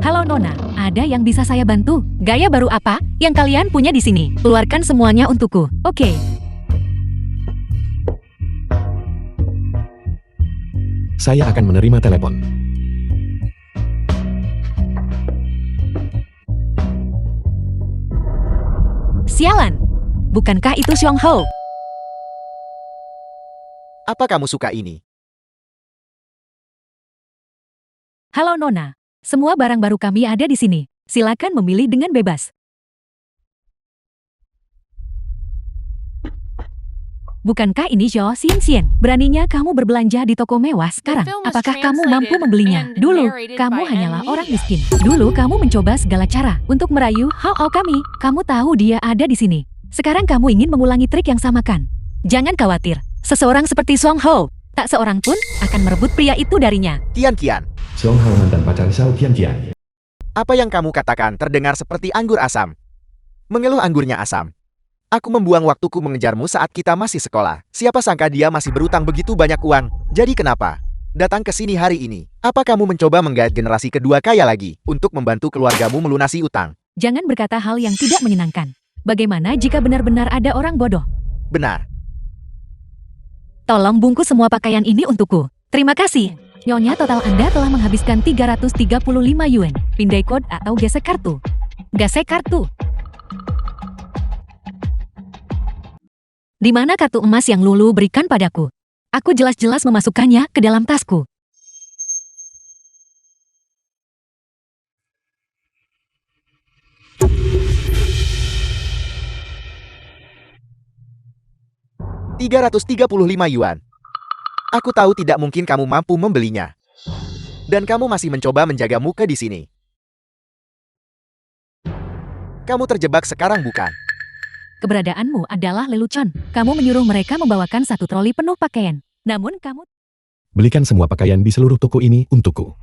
Halo Nona, ada yang bisa saya bantu? Gaya baru apa yang kalian punya di sini? Keluarkan semuanya untukku. Oke. Saya akan menerima telepon. Sialan. Bukankah itu Xiong Hao? Apa kamu suka ini? Halo Nona, semua barang baru kami ada di sini. Silakan memilih dengan bebas. Bukankah ini Zhou Xinxian? Beraninya kamu berbelanja di toko mewah sekarang? Apakah kamu mampu membelinya? Dulu, kamu hanyalah orang miskin. Dulu kamu mencoba segala cara untuk merayu Hao kami. Kamu tahu dia ada di sini. Sekarang kamu ingin mengulangi trik yang sama kan? Jangan khawatir. Seseorang seperti Xiong Hao, tak seorang pun akan merebut pria itu darinya. Tian, Xiong Hao mantan pacar Xiao Tiantian. apa yang kamu katakan terdengar seperti anggur asam. Mengeluh anggurnya asam. Aku membuang waktuku mengejarmu saat kita masih sekolah. Siapa sangka dia masih berutang begitu banyak uang. Jadi kenapa datang ke sini hari ini? Apa kamu mencoba menggait generasi kedua kaya lagi untuk membantu keluargamu melunasi utang? Jangan berkata hal yang tidak menyenangkan. Bagaimana jika benar-benar ada orang bodoh? Benar. Tolong bungkus semua pakaian ini untukku. Terima kasih. Nyonya, total Anda telah menghabiskan 335 yuan. Pindai kode atau gesek kartu. Gesek kartu. Di mana kartu emas yang Lulu berikan padaku? Aku jelas-jelas memasukkannya ke dalam tasku. Rp335. Aku tahu tidak mungkin kamu mampu membelinya. Dan kamu masih mencoba menjaga muka di sini. Kamu terjebak sekarang bukan? Keberadaanmu adalah lelucon. Kamu menyuruh mereka membawakan satu troli penuh pakaian. Namun kamu... Belikan semua pakaian di seluruh toko ini untukku.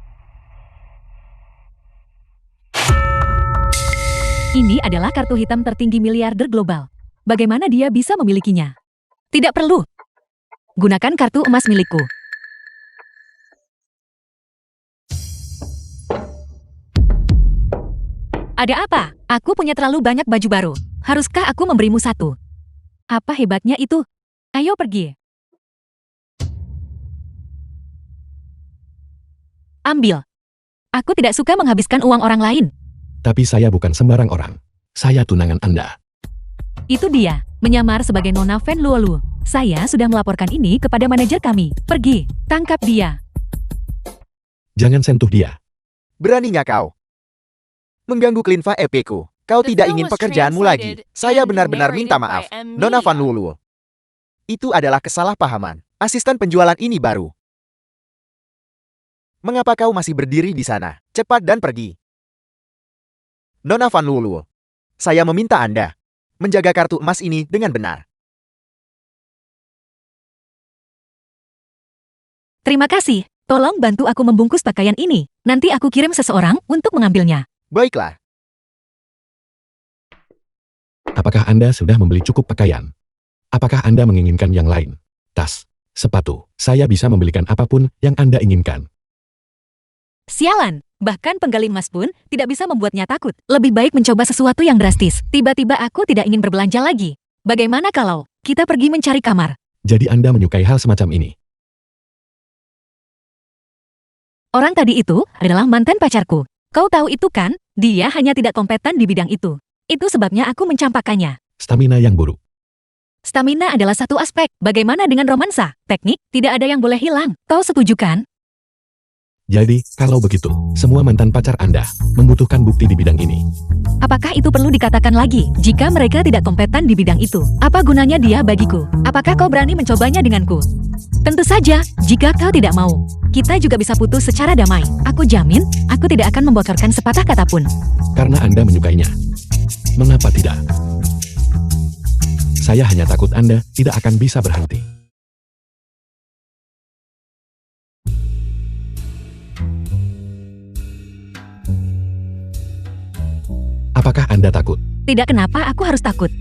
Ini adalah kartu hitam tertinggi miliarder global. Bagaimana dia bisa memilikinya? Tidak perlu. Gunakan kartu emas milikku. Ada apa? Aku punya terlalu banyak baju baru. Haruskah aku memberimu satu? Apa hebatnya itu? Ayo pergi. Ambil. Aku tidak suka menghabiskan uang orang lain. Tapi saya bukan sembarang orang. Saya tunangan Anda. Itu dia, menyamar sebagai Nona Fen Luolu. Saya sudah melaporkan ini kepada manajer kami. Pergi, tangkap dia. Jangan sentuh dia. Beraninya kau mengganggu Klinva EP-ku. Kau tidak ingin pekerjaanmu lagi. Saya benar-benar minta maaf, Nona Van Lulu. Itu adalah kesalahpahaman. Asisten penjualan ini baru. Mengapa kau masih berdiri di sana? Cepat dan pergi. Nona Van Lulu, saya meminta Anda menjaga kartu emas ini dengan benar. Terima kasih. Tolong bantu aku membungkus pakaian ini. Nanti aku kirim seseorang untuk mengambilnya. Baiklah. Apakah Anda sudah membeli cukup pakaian? Apakah Anda menginginkan yang lain? Tas, sepatu, saya bisa membelikan apapun yang Anda inginkan. Sialan, bahkan penggali emas pun tidak bisa membuatnya takut. Lebih baik mencoba sesuatu yang drastis. Tiba-tiba aku tidak ingin berbelanja lagi. Bagaimana kalau kita pergi mencari kamar? Jadi Anda menyukai hal semacam ini? Orang tadi itu adalah mantan pacarku. Kau tahu itu kan? Dia hanya tidak kompeten di bidang itu. Itu sebabnya aku mencampakkannya. Stamina yang buruk. Stamina adalah satu aspek. Bagaimana dengan romansa? Teknik, tidak ada yang boleh hilang. Kau setuju kan? Jadi, kalau begitu, semua mantan pacar Anda membutuhkan bukti di bidang ini. Apakah itu perlu dikatakan lagi? Jika mereka tidak kompeten di bidang itu, apa gunanya dia bagiku? Apakah kau berani mencobanya denganku? Tentu saja, jika kau tidak mau. Kita juga bisa putus secara damai. Aku jamin, aku tidak akan membocorkan sepatah kata pun. Karena Anda menyukainya. Mengapa tidak? Saya hanya takut Anda tidak akan bisa berhenti. Apakah Anda takut? Tidak, kenapa aku harus takut?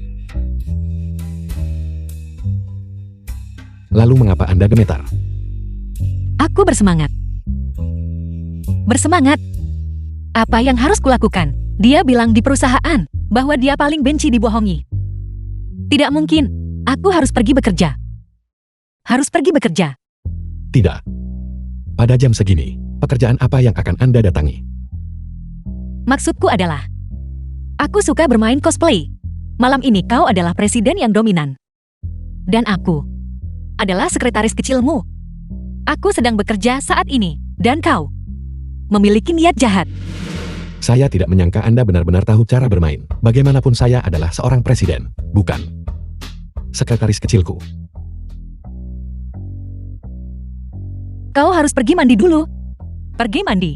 Lalu mengapa Anda gemetar? Aku bersemangat. Bersemangat. Apa yang harus kulakukan? Dia bilang di perusahaan bahwa dia paling benci dibohongi. Tidak mungkin. Aku harus pergi bekerja. Harus pergi bekerja. Tidak. Pada jam segini, pekerjaan apa yang akan Anda datangi? Maksudku adalah, aku suka bermain cosplay. Malam ini kau adalah presiden yang dominan. Dan aku adalah sekretaris kecilmu. Aku sedang bekerja saat ini, dan kau memiliki niat jahat. Saya tidak menyangka Anda benar-benar tahu cara bermain. Bagaimanapun saya adalah seorang presiden, bukan sekretaris kecilku. Kau harus pergi mandi dulu. Pergi mandi.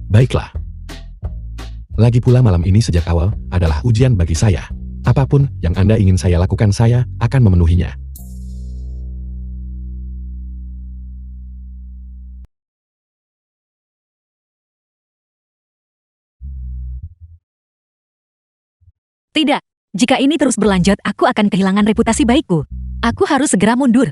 Baiklah. Lagi pula malam ini sejak awal adalah ujian bagi saya. Apapun yang Anda ingin saya lakukan, saya akan memenuhinya. Tidak. Jika ini terus berlanjut, aku akan kehilangan reputasi baikku. Aku harus segera mundur.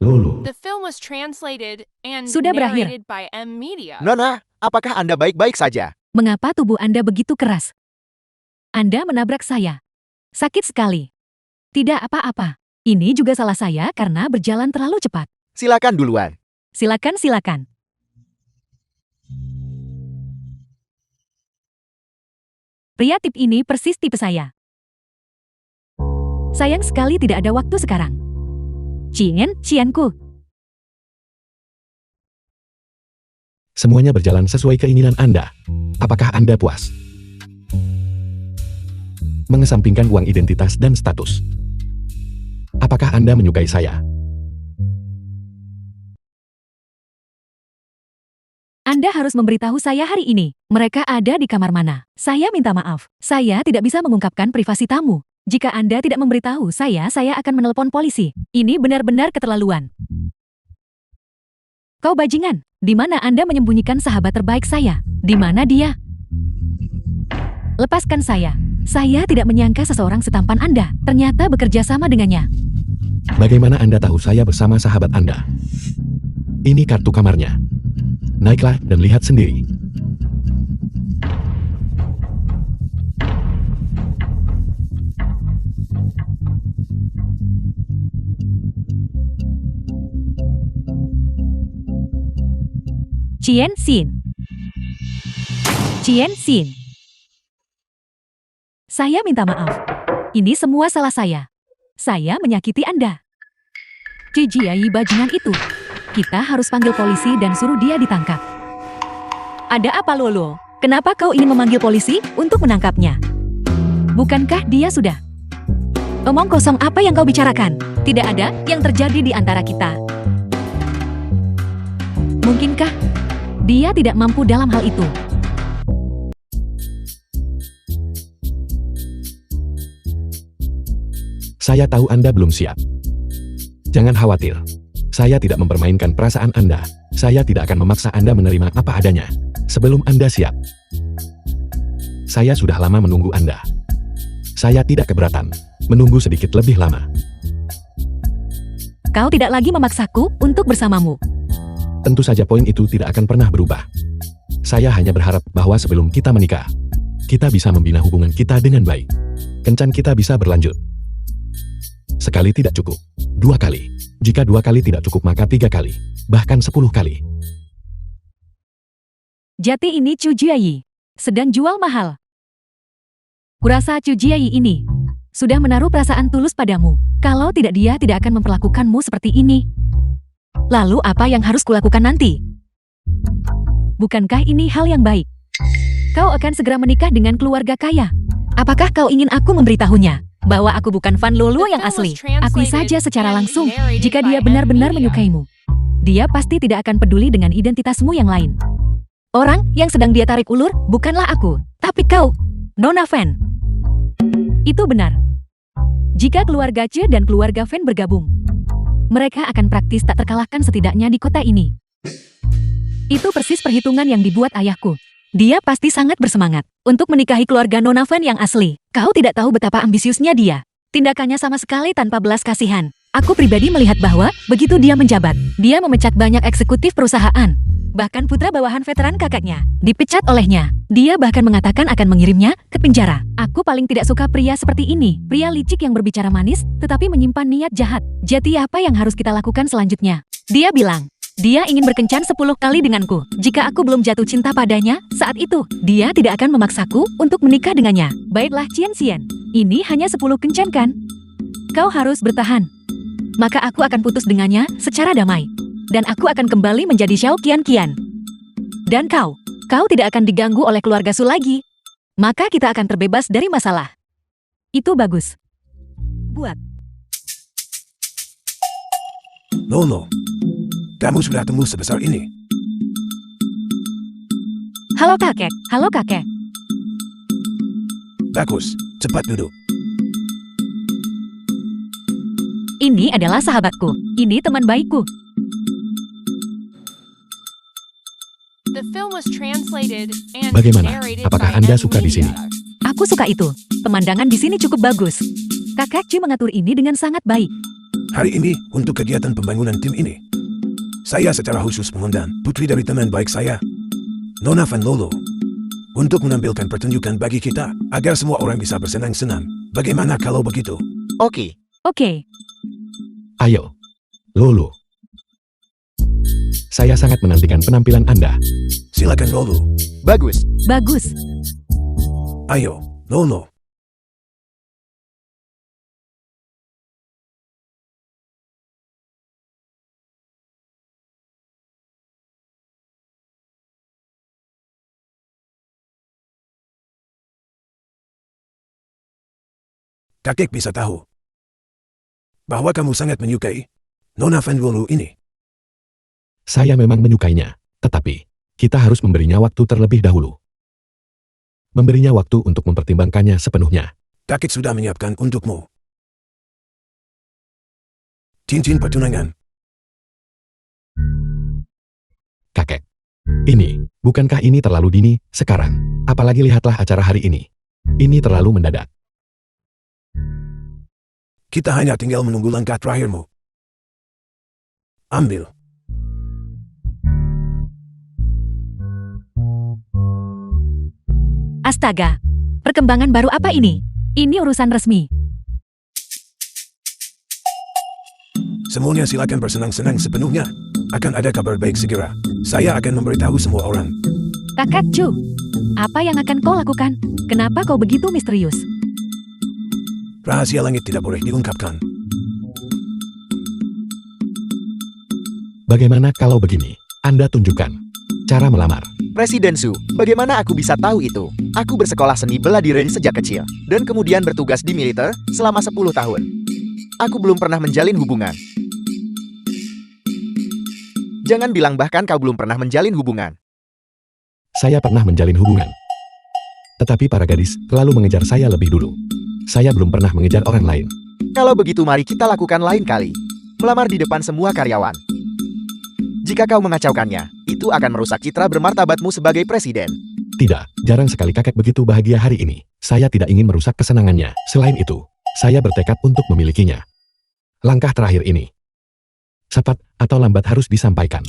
Lulu. The film was translated and Sudah berakhir. narrated by M Media. Nona, apakah Anda baik-baik saja? Mengapa tubuh Anda begitu keras? Anda menabrak saya. Sakit sekali. Tidak apa-apa. Ini juga salah saya karena berjalan terlalu cepat. Silakan duluan. Silakan, silakan. Pria tip ini persis tipe saya. Sayang sekali tidak ada waktu sekarang. Cianku. Semuanya berjalan sesuai keinginan Anda. Apakah Anda puas? Mengesampingkan uang identitas dan status. Apakah Anda menyukai saya? Anda harus memberitahu saya hari ini. Mereka ada di kamar mana? Saya minta maaf. Saya tidak bisa mengungkapkan privasi tamu. Jika Anda tidak memberitahu saya akan menelpon polisi. Ini benar-benar keterlaluan. Kau bajingan. Di mana Anda menyembunyikan sahabat terbaik saya? Di mana dia? Lepaskan saya. Saya tidak menyangka seseorang setampan Anda ternyata bekerja sama dengannya. Bagaimana Anda tahu saya bersama sahabat Anda? Ini kartu kamarnya. Naiklah dan lihat sendiri. Chien Xin. Saya minta maaf. Ini semua salah saya. Saya menyakiti Anda. Cijiai bajingan itu. Kita harus panggil polisi dan suruh dia ditangkap. Ada apa, Lolo? Kenapa kau ingin memanggil polisi untuk menangkapnya? Bukankah dia sudah? Omong kosong apa yang kau bicarakan? Tidak ada yang terjadi di antara kita. Mungkinkah dia tidak mampu dalam hal itu? Saya tahu Anda belum siap. Jangan khawatir. Saya tidak mempermainkan perasaan Anda. Saya tidak akan memaksa Anda menerima apa adanya. Sebelum Anda siap. Saya sudah lama menunggu Anda. Saya tidak keberatan menunggu sedikit lebih lama. Kau tidak lagi memaksaku untuk bersamamu. Tentu saja poin itu tidak akan pernah berubah. Saya hanya berharap bahwa sebelum kita menikah, kita bisa membina hubungan kita dengan baik. Kencan kita bisa berlanjut. Sekali tidak cukup, 2 kali. Jika 2 kali tidak cukup maka 3 kali, bahkan 10 kali. Jati ini Chu Jiayi sedang jual mahal. Kurasa Chu Jiayi ini sudah menaruh perasaan tulus padamu. Kalau tidak, dia tidak akan memperlakukanmu seperti ini. Lalu apa yang harus kulakukan nanti? Bukankah ini hal yang baik? Kau akan segera menikah dengan keluarga kaya. Apakah kau ingin aku memberitahunya bahwa aku bukan fan Lolo yang asli? Akui saja secara langsung jika dia benar-benar menyukaimu. Dia pasti tidak akan peduli dengan identitasmu yang lain. Orang yang sedang dia tarik ulur bukanlah aku, tapi kau, Nona Fan. Itu benar. Jika keluarga Ce dan keluarga Fan bergabung, mereka akan praktis tak terkalahkan setidaknya di kota ini. Itu persis perhitungan yang dibuat ayahku. Dia pasti sangat bersemangat untuk menikahi keluarga Nona Van yang asli. Kau tidak tahu betapa ambisiusnya dia. Tindakannya sama sekali tanpa belas kasihan. Aku pribadi melihat bahwa begitu dia menjabat, dia memecat banyak eksekutif perusahaan. Bahkan putra bawahan veteran kakaknya dipecat olehnya. Dia bahkan mengatakan akan mengirimnya ke penjara. Aku paling tidak suka pria seperti ini. Pria licik yang berbicara manis, tetapi menyimpan niat jahat. Jadi apa yang harus kita lakukan selanjutnya? Dia bilang, dia ingin berkencan 10 kali denganku. Jika aku belum jatuh cinta padanya, saat itu, dia tidak akan memaksaku untuk menikah dengannya. Baiklah Qian Xian, ini hanya 10 kencan kan? Kau harus bertahan. Maka aku akan putus dengannya secara damai. Dan aku akan kembali menjadi Xiao Qian Qian. Dan kau tidak akan diganggu oleh keluarga Su lagi. Maka kita akan terbebas dari masalah. Itu bagus. Buat. Lolo, kamu sudah tumbuh sebesar ini. Halo kakek, halo kakek. Bagus, cepat duduk. Ini adalah sahabatku. Ini teman baikku. The film was translated and Bagaimana? narrated Apakah by Anda M suka di sini? Media. Aku suka itu. Pemandangan di sini cukup bagus. Kakek Chu mengatur ini dengan sangat baik. Hari ini, untuk kegiatan pembangunan tim ini, saya secara khusus mengundang putri dari teman baik saya, Nona Van Lolo, untuk menampilkan pertunjukan bagi kita, agar semua orang bisa bersenang-senang. Bagaimana kalau begitu? Oke, Oke, Ayo, Lolo. Saya sangat menantikan penampilan Anda. Silakan Lolo. bagus. bagus. Ayo, Lolo. Kakek bisa tahu bahwa kamu sangat menyukai Nona Van Lolo ini. Saya memang menyukainya, tetapi kita harus memberinya waktu terlebih dahulu. Memberinya waktu untuk mempertimbangkannya sepenuhnya. Kakek sudah menyiapkan untukmu cincin pertunangan. Kakek, bukankah ini terlalu dini sekarang? Apalagi lihatlah acara hari ini. Ini terlalu mendadak. Kita hanya tinggal menunggu langkah terakhirmu. Ambil. Astaga, perkembangan baru apa ini? Ini urusan resmi. Semuanya silakan bersenang-senang sepenuhnya. Akan ada kabar baik segera. Saya akan memberitahu semua orang. Kakak Chu, apa yang akan kau lakukan? Kenapa kau begitu misterius? Rahasia langit tidak boleh diungkapkan. Bagaimana kalau begini? Anda tunjukkan cara melamar. Presiden Su, bagaimana aku bisa tahu itu? Aku bersekolah seni bela diri sejak kecil, dan kemudian bertugas di militer selama 10 tahun. Aku belum pernah menjalin hubungan. Jangan bilang bahkan kau belum pernah menjalin hubungan. Saya pernah menjalin hubungan. Tetapi para gadis selalu mengejar saya lebih dulu. Saya belum pernah mengejar orang lain. Kalau begitu mari kita lakukan lain kali. Melamar di depan semua karyawan. Jika kau mengacaukannya, itu akan merusak citra bermartabatmu sebagai presiden. Tidak, jarang sekali kakek begitu bahagia hari ini. Saya tidak ingin merusak kesenangannya. Selain itu, saya bertekad untuk memilikinya. Langkah terakhir ini, cepat atau lambat harus disampaikan.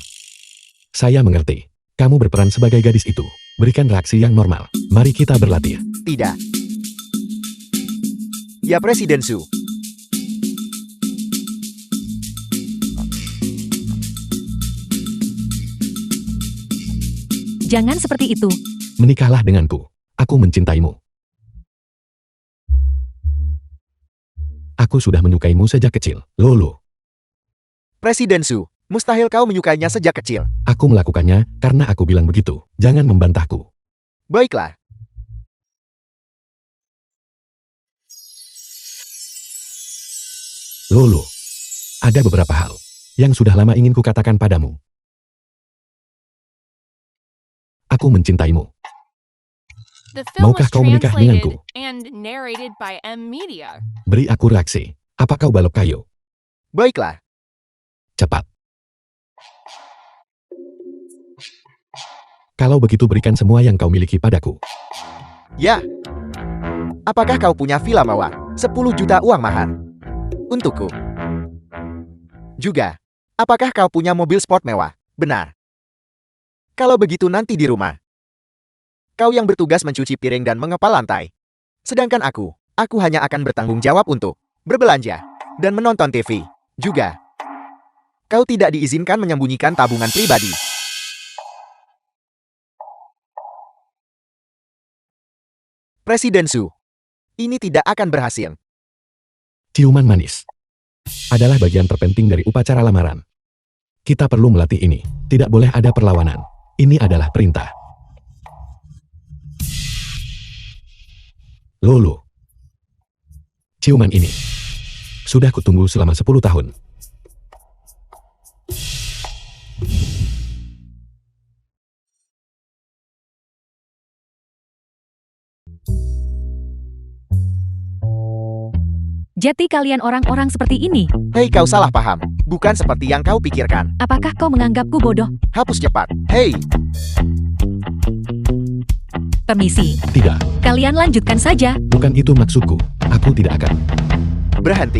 Saya mengerti. Kamu berperan sebagai gadis itu. Berikan reaksi yang normal. Mari kita berlatih. Tidak. Ya Presiden Su. Jangan seperti itu. Menikahlah denganku. Aku mencintaimu. Aku sudah menyukaimu sejak kecil, Lolo. Presiden Su, mustahil kau menyukainya sejak kecil. Aku melakukannya karena aku bilang begitu. Jangan membantahku. Baiklah. Lolo, ada beberapa hal yang sudah lama ingin kukatakan padamu. Aku mencintaimu. The film Maukah was kau menikah translated denganku? and narrated by M Media. Beri aku reaksi. Apa kau balok kayu? Kalau begitu berikan semua yang kau miliki padaku. Ya. Apakah kau punya villa mewah? 10 juta uang mahar. Untukku. Juga. Apakah kau punya mobil sport mewah? Benar. Kalau begitu nanti di rumah. Kau yang bertugas mencuci piring dan mengepal lantai. Sedangkan aku hanya akan bertanggung jawab untuk berbelanja dan menonton TV. Juga. Kau tidak diizinkan menyembunyikan tabungan pribadi. Presiden Su. Ini tidak akan berhasil. Ciuman manis adalah bagian terpenting dari upacara lamaran. Kita perlu melatih ini. Tidak boleh ada perlawanan. Ini adalah perintah. Lulu. Ciuman ini sudah kutunggu selama 10 tahun. Jadi kalian orang-orang seperti ini. Hei, kau salah paham. Bukan seperti yang kau pikirkan. Apakah kau menganggapku bodoh? Hapus cepat. Hei, Permisi. Tidak, Kalian lanjutkan saja. bukan itu maksudku. Aku tidak akan. berhenti.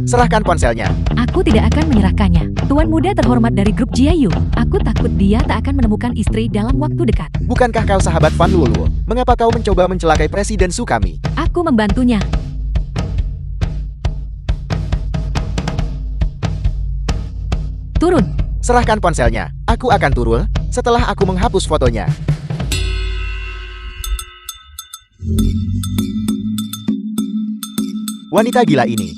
Serahkan ponselnya. Aku tidak akan menyerahkannya. Tuan muda terhormat dari grup Jiayu. Aku takut dia tak akan menemukan istri dalam waktu dekat. Bukankah kau sahabat Van Lulu? Mengapa kau mencoba mencelakai Presiden Su kami? Aku membantunya. Turun. Serahkan ponselnya. Aku akan turun setelah aku menghapus fotonya. Wanita gila ini.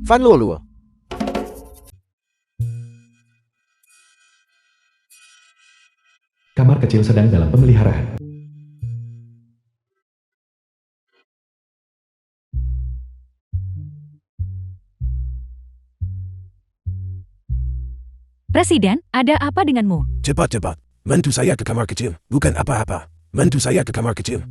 Van Lulu. Kamar kecil sedang dalam pemeliharaan. Presiden, ada apa denganmu? Cepat-cepat. Mantu saya ke kamar kecil. Bukan apa-apa. Mantu saya ke kamar kecil.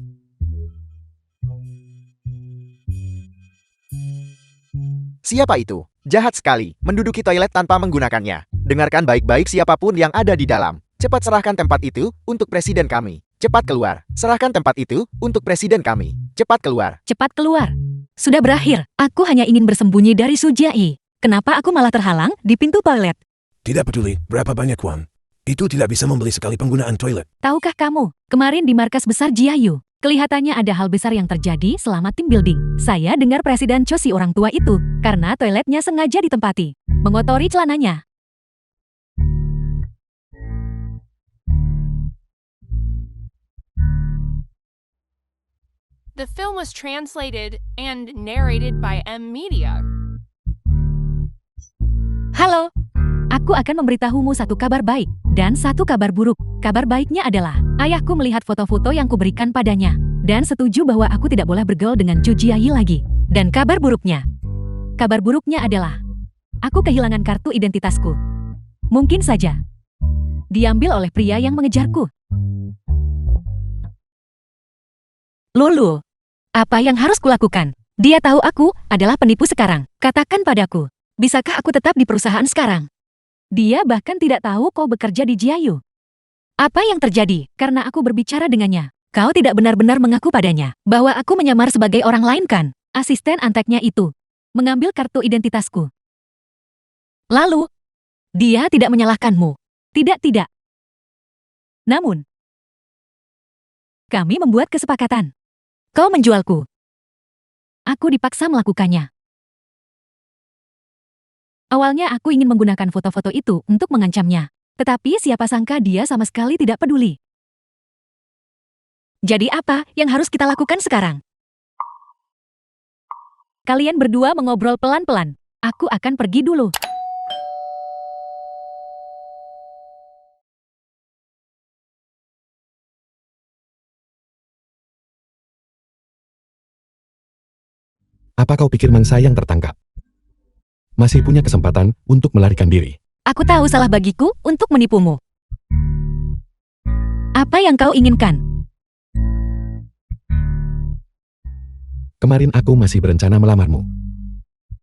Siapa itu? Jahat sekali, menduduki toilet tanpa menggunakannya. Dengarkan baik-baik siapapun yang ada di dalam. Cepat serahkan tempat itu untuk presiden kami. Cepat keluar. Serahkan tempat itu untuk presiden kami. Cepat keluar. Cepat keluar. Sudah berakhir. Aku hanya ingin bersembunyi dari Sujai. Kenapa aku malah terhalang di pintu toilet? Tidak peduli berapa banyak uang. Itu tidak bisa membeli sekali penggunaan toilet. Tahukah kamu, kemarin di markas besar Jiayu, kelihatannya ada hal besar yang terjadi selama tim building. Saya dengar Presiden Cho si orang tua itu, karena toiletnya sengaja ditempati, mengotori celananya. The film was translated and narrated by M Media. Halo, aku akan memberitahumu satu kabar baik dan satu kabar buruk. Kabar baiknya adalah, ayahku melihat foto-foto yang kuberikan padanya, dan setuju bahwa aku tidak boleh bergaul dengan Chu Jiayi lagi. Dan kabar buruknya adalah, aku kehilangan kartu identitasku. Mungkin saja diambil oleh pria yang mengejarku. Lulu, apa yang harus kulakukan? Dia tahu aku adalah penipu sekarang. Katakan padaku, bisakah aku tetap di perusahaan sekarang? Dia bahkan tidak tahu kau bekerja di Jiayu. Apa yang terjadi? Karena aku berbicara dengannya. Kau tidak benar-benar mengaku padanya bahwa aku menyamar sebagai orang lain kan? Asisten anteknya itu mengambil kartu identitasku. Lalu, dia tidak menyalahkanmu. Tidak. Namun, kami membuat kesepakatan. Kau menjualku. Aku dipaksa melakukannya. Awalnya aku ingin menggunakan foto-foto itu untuk mengancamnya. Tetapi siapa sangka dia sama sekali tidak peduli. Jadi apa yang harus kita lakukan sekarang? Kalian berdua mengobrol pelan-pelan. Aku akan pergi dulu. Apa kau pikir mangsa yang tertangkap masih punya kesempatan untuk melarikan diri? Aku tahu salah bagiku untuk menipumu. Apa yang kau inginkan? Kemarin aku masih berencana melamarmu.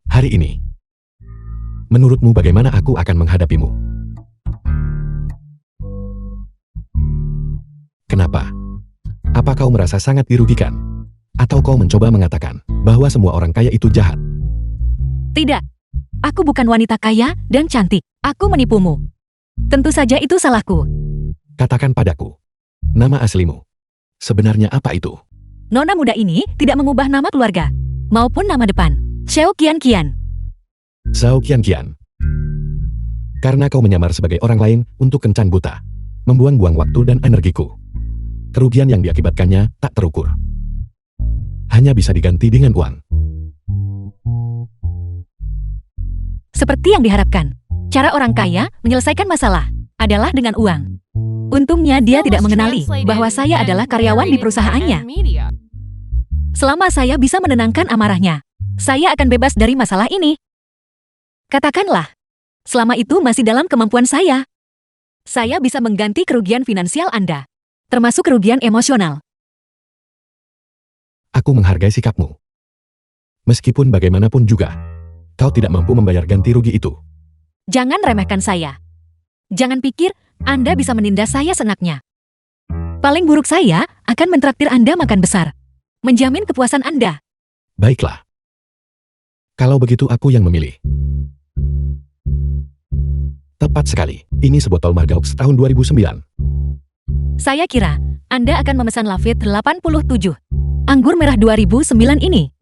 Hari ini, menurutmu bagaimana aku akan menghadapimu? Kenapa? Apa kau merasa sangat dirugikan? Atau kau mencoba mengatakan bahwa semua orang kaya itu jahat? Tidak. Aku bukan wanita kaya dan cantik. Aku menipumu. Tentu saja itu salahku. Katakan padaku, nama aslimu. Sebenarnya apa itu? Nona muda ini tidak mengubah nama keluarga maupun nama depan. Xiao Qian Qian. Zhao Qian. Karena kau menyamar sebagai orang lain untuk kencan buta, membuang-buang waktu dan energiku. Kerugian yang diakibatkannya tak terukur. Hanya bisa diganti dengan uang. Seperti yang diharapkan, cara orang kaya menyelesaikan masalah adalah dengan uang. Untungnya dia tidak mengenali bahwa saya adalah karyawan di perusahaannya. Selama saya bisa menenangkan amarahnya, saya akan bebas dari masalah ini. Katakanlah, selama itu masih dalam kemampuan saya bisa mengganti kerugian finansial Anda, termasuk kerugian emosional. Aku menghargai sikapmu. Meskipun bagaimanapun juga, kau tidak mampu membayar ganti rugi itu. Jangan remehkan saya. Jangan pikir Anda bisa menindas saya senaknya. Paling buruk saya akan mentraktir Anda makan besar. Menjamin kepuasan Anda. Baiklah. Kalau begitu aku yang memilih. Tepat sekali. Ini sebotol Margaux tahun 2009. Saya kira Anda akan memesan Lafite 87. Anggur merah 2009 ini.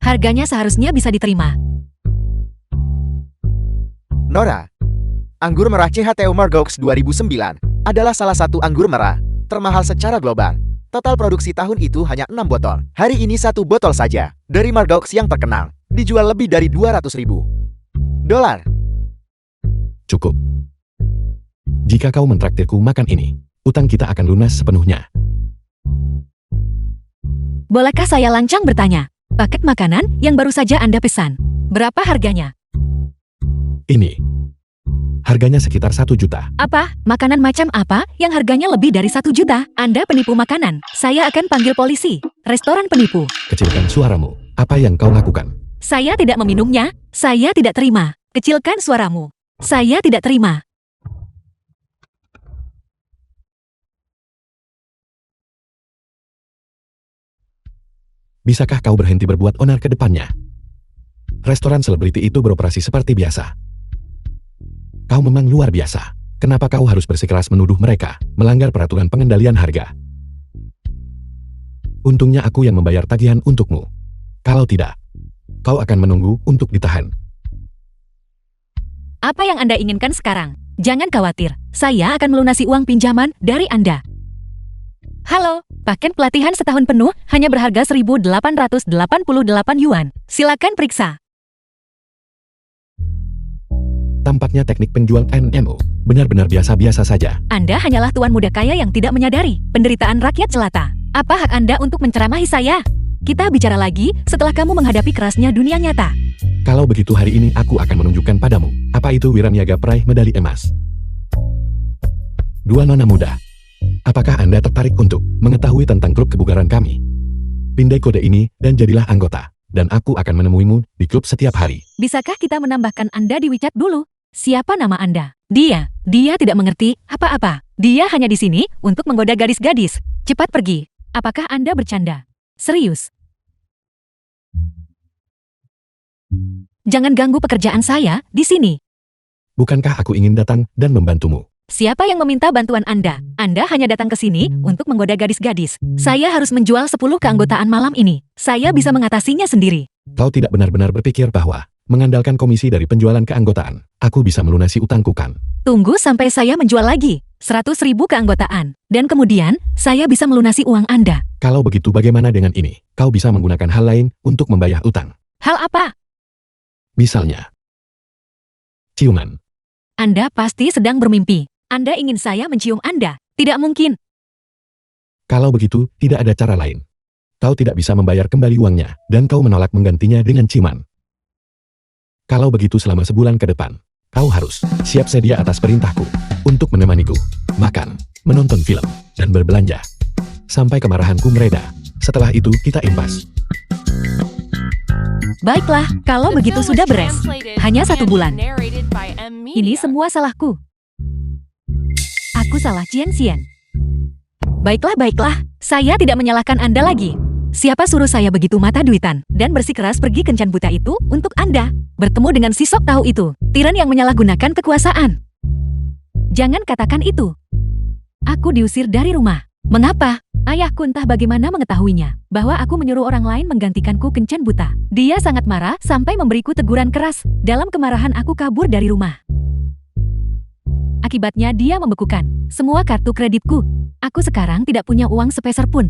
Harganya seharusnya bisa diterima. Nora, anggur merah CHTO Margaux 2009 adalah salah satu anggur merah termahal secara global. Total produksi tahun itu hanya 6 botol. Hari ini 1 botol saja dari Margaux yang terkenal dijual lebih dari $200.000. Cukup. Jika kau mentraktirku makan ini, utang kita akan lunas sepenuhnya. Bolehkah saya lancang bertanya? Paket makanan yang baru saja Anda pesan, berapa harganya? Ini. Harganya sekitar 1 juta. Apa? Makanan macam apa yang harganya lebih dari 1 juta? Anda penipu makanan. Saya akan panggil polisi. Restoran penipu. Kecilkan suaramu. Apa yang kau lakukan? Saya tidak meminumnya. Saya tidak terima. Kecilkan suaramu. Saya tidak terima. Bisakah kau berhenti berbuat onar ke depannya? Restoran selebriti itu beroperasi seperti biasa. Kau memang luar biasa. Kenapa kau harus bersikeras menuduh mereka melanggar peraturan pengendalian harga? Untungnya aku yang membayar tagihan untukmu. Kalau tidak, kau akan menunggu untuk ditahan. Apa yang Anda inginkan sekarang? Jangan khawatir, saya akan melunasi uang pinjaman dari Anda. Halo, paket pelatihan setahun penuh hanya berharga 1.888 yuan. Silakan periksa. Tampaknya teknik penjual NMO benar-benar biasa-biasa saja. Anda hanyalah tuan muda kaya yang tidak menyadari penderitaan rakyat jelata. Apa hak Anda untuk menceramahi saya? Kita bicara lagi setelah kamu menghadapi kerasnya dunia nyata. Kalau begitu hari ini aku akan menunjukkan padamu apa itu wiraniaga peraih medali emas. Dua nona muda. Apakah Anda tertarik untuk mengetahui tentang klub kebugaran kami? Pindai kode ini dan jadilah anggota. Dan aku akan menemuimu di klub setiap hari. Bisakah kita menambahkan Anda di WeChat dulu? Siapa nama Anda? Dia tidak mengerti apa-apa. Dia hanya di sini untuk menggoda gadis-gadis. Cepat pergi. Apakah Anda bercanda? Serius? Jangan ganggu pekerjaan saya di sini. Bukankah aku ingin datang dan membantumu? Siapa yang meminta bantuan Anda? Anda hanya datang ke sini untuk menggoda gadis-gadis. Saya harus menjual 10 keanggotaan malam ini. Saya bisa mengatasinya sendiri. Kau tidak benar-benar berpikir bahwa mengandalkan komisi dari penjualan keanggotaan, aku bisa melunasi utangku kan? Tunggu sampai saya menjual lagi 100.000 keanggotaan. Dan kemudian, saya bisa melunasi uang Anda. Kalau begitu bagaimana dengan ini? Kau bisa menggunakan hal lain untuk membayar utang. Hal apa? Misalnya, ciuman. Anda pasti sedang bermimpi. Anda ingin saya mencium Anda? Tidak mungkin. Kalau begitu, tidak ada cara lain. Kau tidak bisa membayar kembali uangnya, dan kau menolak menggantinya dengan ciuman. Kalau begitu selama sebulan ke depan, kau harus siap sedia atas perintahku untuk menemaniku, makan, menonton film, dan berbelanja. Sampai kemarahanku mereda. Setelah itu kita impas. Baiklah, kalau The begitu film sudah was beres. translated Hanya 1 and bulan. narrated by M. Ini Media. semua salahku. Aku salah Qian. Baiklah. Saya tidak menyalahkan Anda lagi. Siapa suruh saya begitu mata duitan dan bersikeras pergi kencan buta itu untuk Anda bertemu dengan si sok tahu itu, tiran yang menyalahgunakan kekuasaan. Jangan katakan itu. Aku diusir dari rumah. Mengapa? Ayahku entah bagaimana mengetahuinya bahwa aku menyuruh orang lain menggantikanku kencan buta. Dia sangat marah sampai memberiku teguran keras. Dalam kemarahan aku kabur dari rumah. Akibatnya dia membekukan semua kartu kreditku. Aku sekarang tidak punya uang sepeser pun.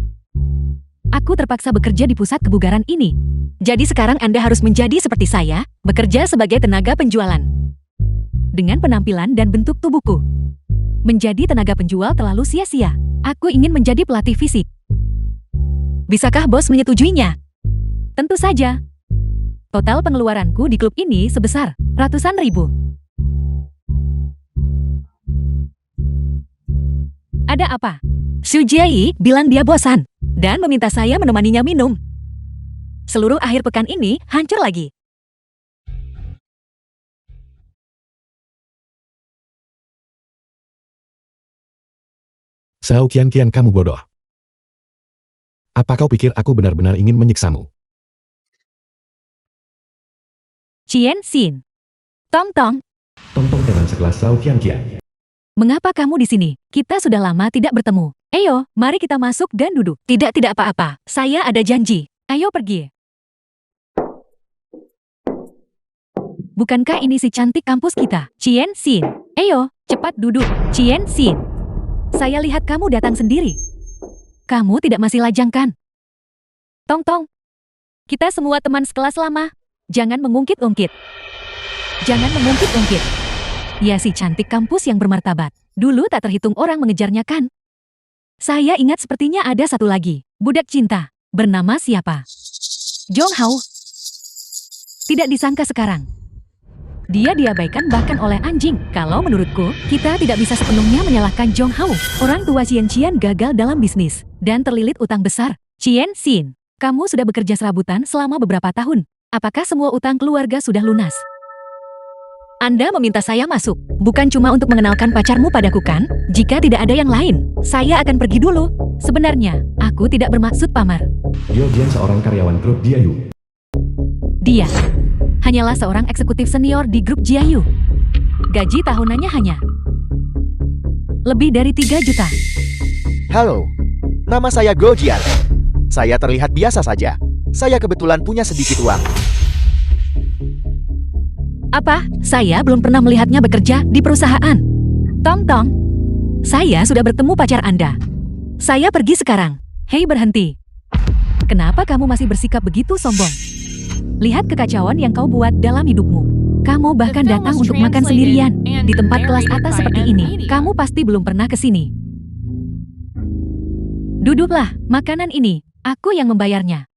Aku terpaksa bekerja di pusat kebugaran ini. Jadi sekarang Anda harus menjadi seperti saya, bekerja sebagai tenaga penjualan. Dengan penampilan dan bentuk tubuhku. Menjadi tenaga penjual terlalu sia-sia. Aku ingin menjadi pelatih fisik. Bisakah bos menyetujuinya? Tentu saja. Total pengeluaranku di klub ini sebesar ratusan ribu. Ada apa? Xu Jiayi bilang dia bosan dan meminta saya menemaninya minum. Seluruh akhir pekan ini hancur lagi. Xiao Qian, kamu bodoh. Apa kau pikir aku benar-benar ingin menyiksamu? Qian Xin. Tong Tong, Tong teman sekelas Xiao Qian. mengapa kamu di sini? Kita sudah lama tidak bertemu. Ayo, mari kita masuk dan duduk. Tidak apa-apa. Saya ada janji. Ayo pergi. Bukankah ini si cantik kampus kita? Qian Xin. Ayo, cepat duduk. Qian Xin. Saya lihat kamu datang sendiri. Kamu tidak masih lajang kan? Tong Tong. Kita semua teman sekelas lama. Jangan mengungkit-ungkit. Jangan mengungkit-ungkit. Ya si cantik kampus yang bermartabat. Dulu tak terhitung orang mengejarnya kan? Saya ingat sepertinya ada satu lagi. Budak cinta. Bernama siapa? Jong Hao. Tidak disangka sekarang. Dia diabaikan bahkan oleh anjing. Kalau menurutku, kita tidak bisa sepenuhnya menyalahkan Jong Hao. Orang tua Qian gagal dalam bisnis dan terlilit utang besar. Qian Xin, kamu sudah bekerja serabutan selama beberapa tahun. Apakah semua utang keluarga sudah lunas? Anda meminta saya masuk, bukan cuma untuk mengenalkan pacarmu padaku kan? Jika tidak ada yang lain, saya akan pergi dulu. Sebenarnya, aku tidak bermaksud pamar. Liu Jian seorang karyawan grup Jiayu. Dia hanyalah seorang eksekutif senior di grup Jiayu. Gaji tahunannya hanya lebih dari 3 juta. Halo, nama saya Go Jian. Saya terlihat biasa saja. Saya kebetulan punya sedikit uang. Apa? Saya belum pernah melihatnya bekerja di perusahaan. Tong Tong, saya sudah bertemu pacar Anda. Saya pergi sekarang. Hei, berhenti. Kenapa kamu masih bersikap begitu sombong? Lihat kekacauan yang kau buat dalam hidupmu. Kamu bahkan The film datang was untuk makan translated sendirian and di tempat kelas narrated atas by seperti M. ini. Media. Kamu pasti belum pernah ke sini. Duduklah, makanan ini aku yang membayarnya.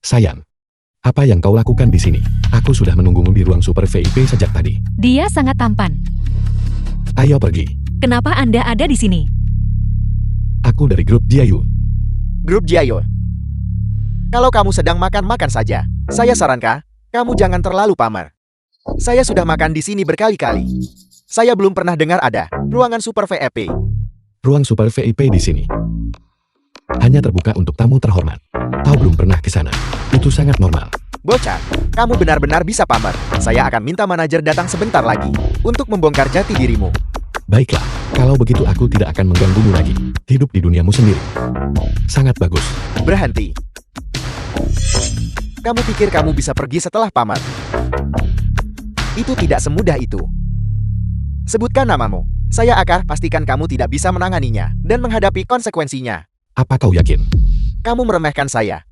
Sayang, apa yang kau lakukan di sini? Aku sudah menunggumu di ruang super VIP sejak tadi. Dia sangat tampan. Ayo pergi. Kenapa Anda ada di sini? Aku dari grup Jiayu. Grup Jiayo. Kalau kamu sedang makan saja. Saya sarankan, kamu jangan terlalu pamar. Saya sudah makan di sini berkali-kali. Saya belum pernah dengar ada ruangan super VIP. Ruang super VIP di sini hanya terbuka untuk tamu terhormat. Kau belum pernah ke sana. Itu sangat normal. Bocah, kamu benar-benar bisa pamer. Saya akan minta manajer datang sebentar lagi untuk membongkar jati dirimu. Baiklah, kalau begitu aku tidak akan mengganggumu lagi. Hidup di duniamu sendiri. Sangat bagus. Berhenti. Kamu pikir kamu bisa pergi setelah pamer? Itu tidak semudah itu. Sebutkan namamu. Saya akan pastikan kamu tidak bisa menanganinya dan menghadapi konsekuensinya. Apa kau yakin? Kamu meremehkan saya.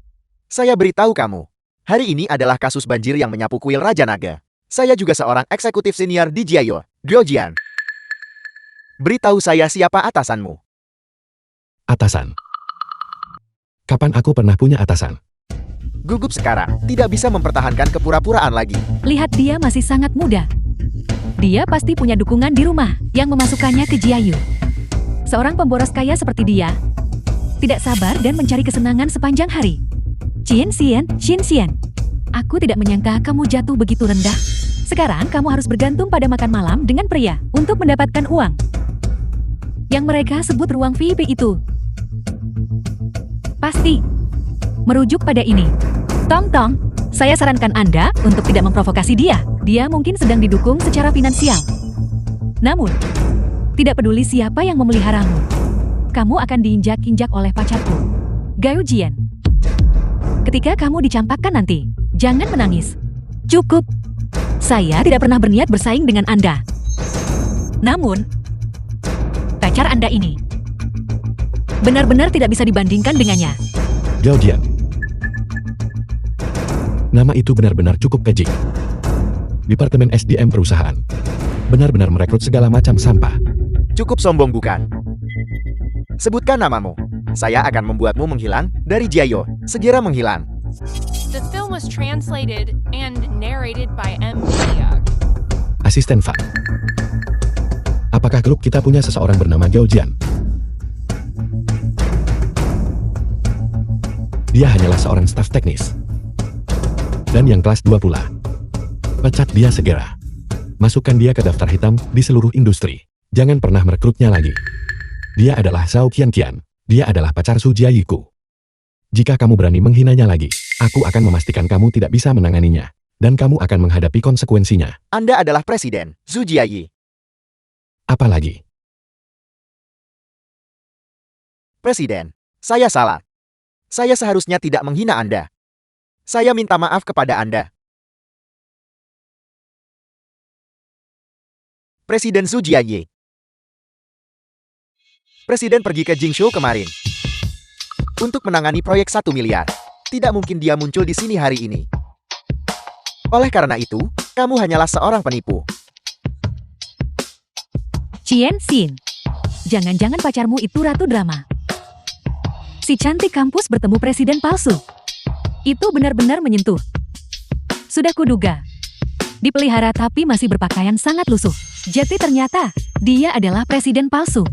Saya beritahu kamu. Hari ini adalah kasus banjir yang menyapu kuil Raja Naga. Saya juga seorang eksekutif senior di Jiayo, Gyojian. Beritahu saya siapa atasanmu. Atasan. Kapan aku pernah punya atasan? Gugup sekarang, tidak bisa mempertahankan kepura-puraan lagi. Lihat dia masih sangat muda. Dia pasti punya dukungan di rumah yang memasukkannya ke Jiayu. Seorang pemboros kaya seperti dia Tidak sabar dan mencari kesenangan sepanjang hari. Xin Xian. Aku tidak menyangka kamu jatuh begitu rendah. Sekarang kamu harus bergantung pada makan malam dengan pria untuk mendapatkan uang. Yang mereka sebut ruang VIP itu. Pasti. Merujuk pada ini. Tong, saya sarankan Anda untuk tidak memprovokasi dia. Dia mungkin sedang didukung secara finansial. Namun, tidak peduli siapa yang memeliharamu. Kamu akan diinjak-injak oleh pacarku. Gao Jian. Ketika kamu dicampakkan nanti, jangan menangis. Cukup. Saya tidak pernah berniat bersaing dengan Anda. Namun, pacar Anda ini benar-benar tidak bisa dibandingkan dengannya. Gao Jian. Nama itu benar-benar cukup keji. Departemen SDM perusahaan benar-benar merekrut segala macam sampah. Cukup sombong bukan? Sebutkan namamu. Saya akan membuatmu menghilang dari Jiayo. Segera menghilang. The film was translated and narrated by M. Dia. Asisten Fa. Apakah grup kita punya seseorang bernama Gao Jian? Dia hanyalah seorang staf teknis. Dan yang kelas 2 pula. Pecat dia segera. Masukkan dia ke daftar hitam di seluruh industri. Jangan pernah merekrutnya lagi. Dia adalah Zhao Qianqian. Dia adalah pacar Su Jiayiku. Jika kamu berani menghinanya lagi, aku akan memastikan kamu tidak bisa menanganinya. Dan kamu akan menghadapi konsekuensinya. Anda adalah Presiden, Zhu Jiayi. Apa lagi? Presiden, saya salah. Saya seharusnya tidak menghina Anda. Saya minta maaf kepada Anda. Presiden Zhu Jiayi. Presiden pergi ke Jingzhou kemarin untuk menangani proyek 1 miliar. Tidak mungkin dia muncul di sini hari ini. Oleh karena itu, kamu hanyalah seorang penipu. Xin. Jangan-jangan pacarmu itu ratu drama. Si cantik kampus bertemu presiden palsu. Itu benar-benar menyentuh. Sudah kuduga. Dipelihara tapi masih berpakaian sangat lusuh. Jadi ternyata, dia adalah presiden palsu.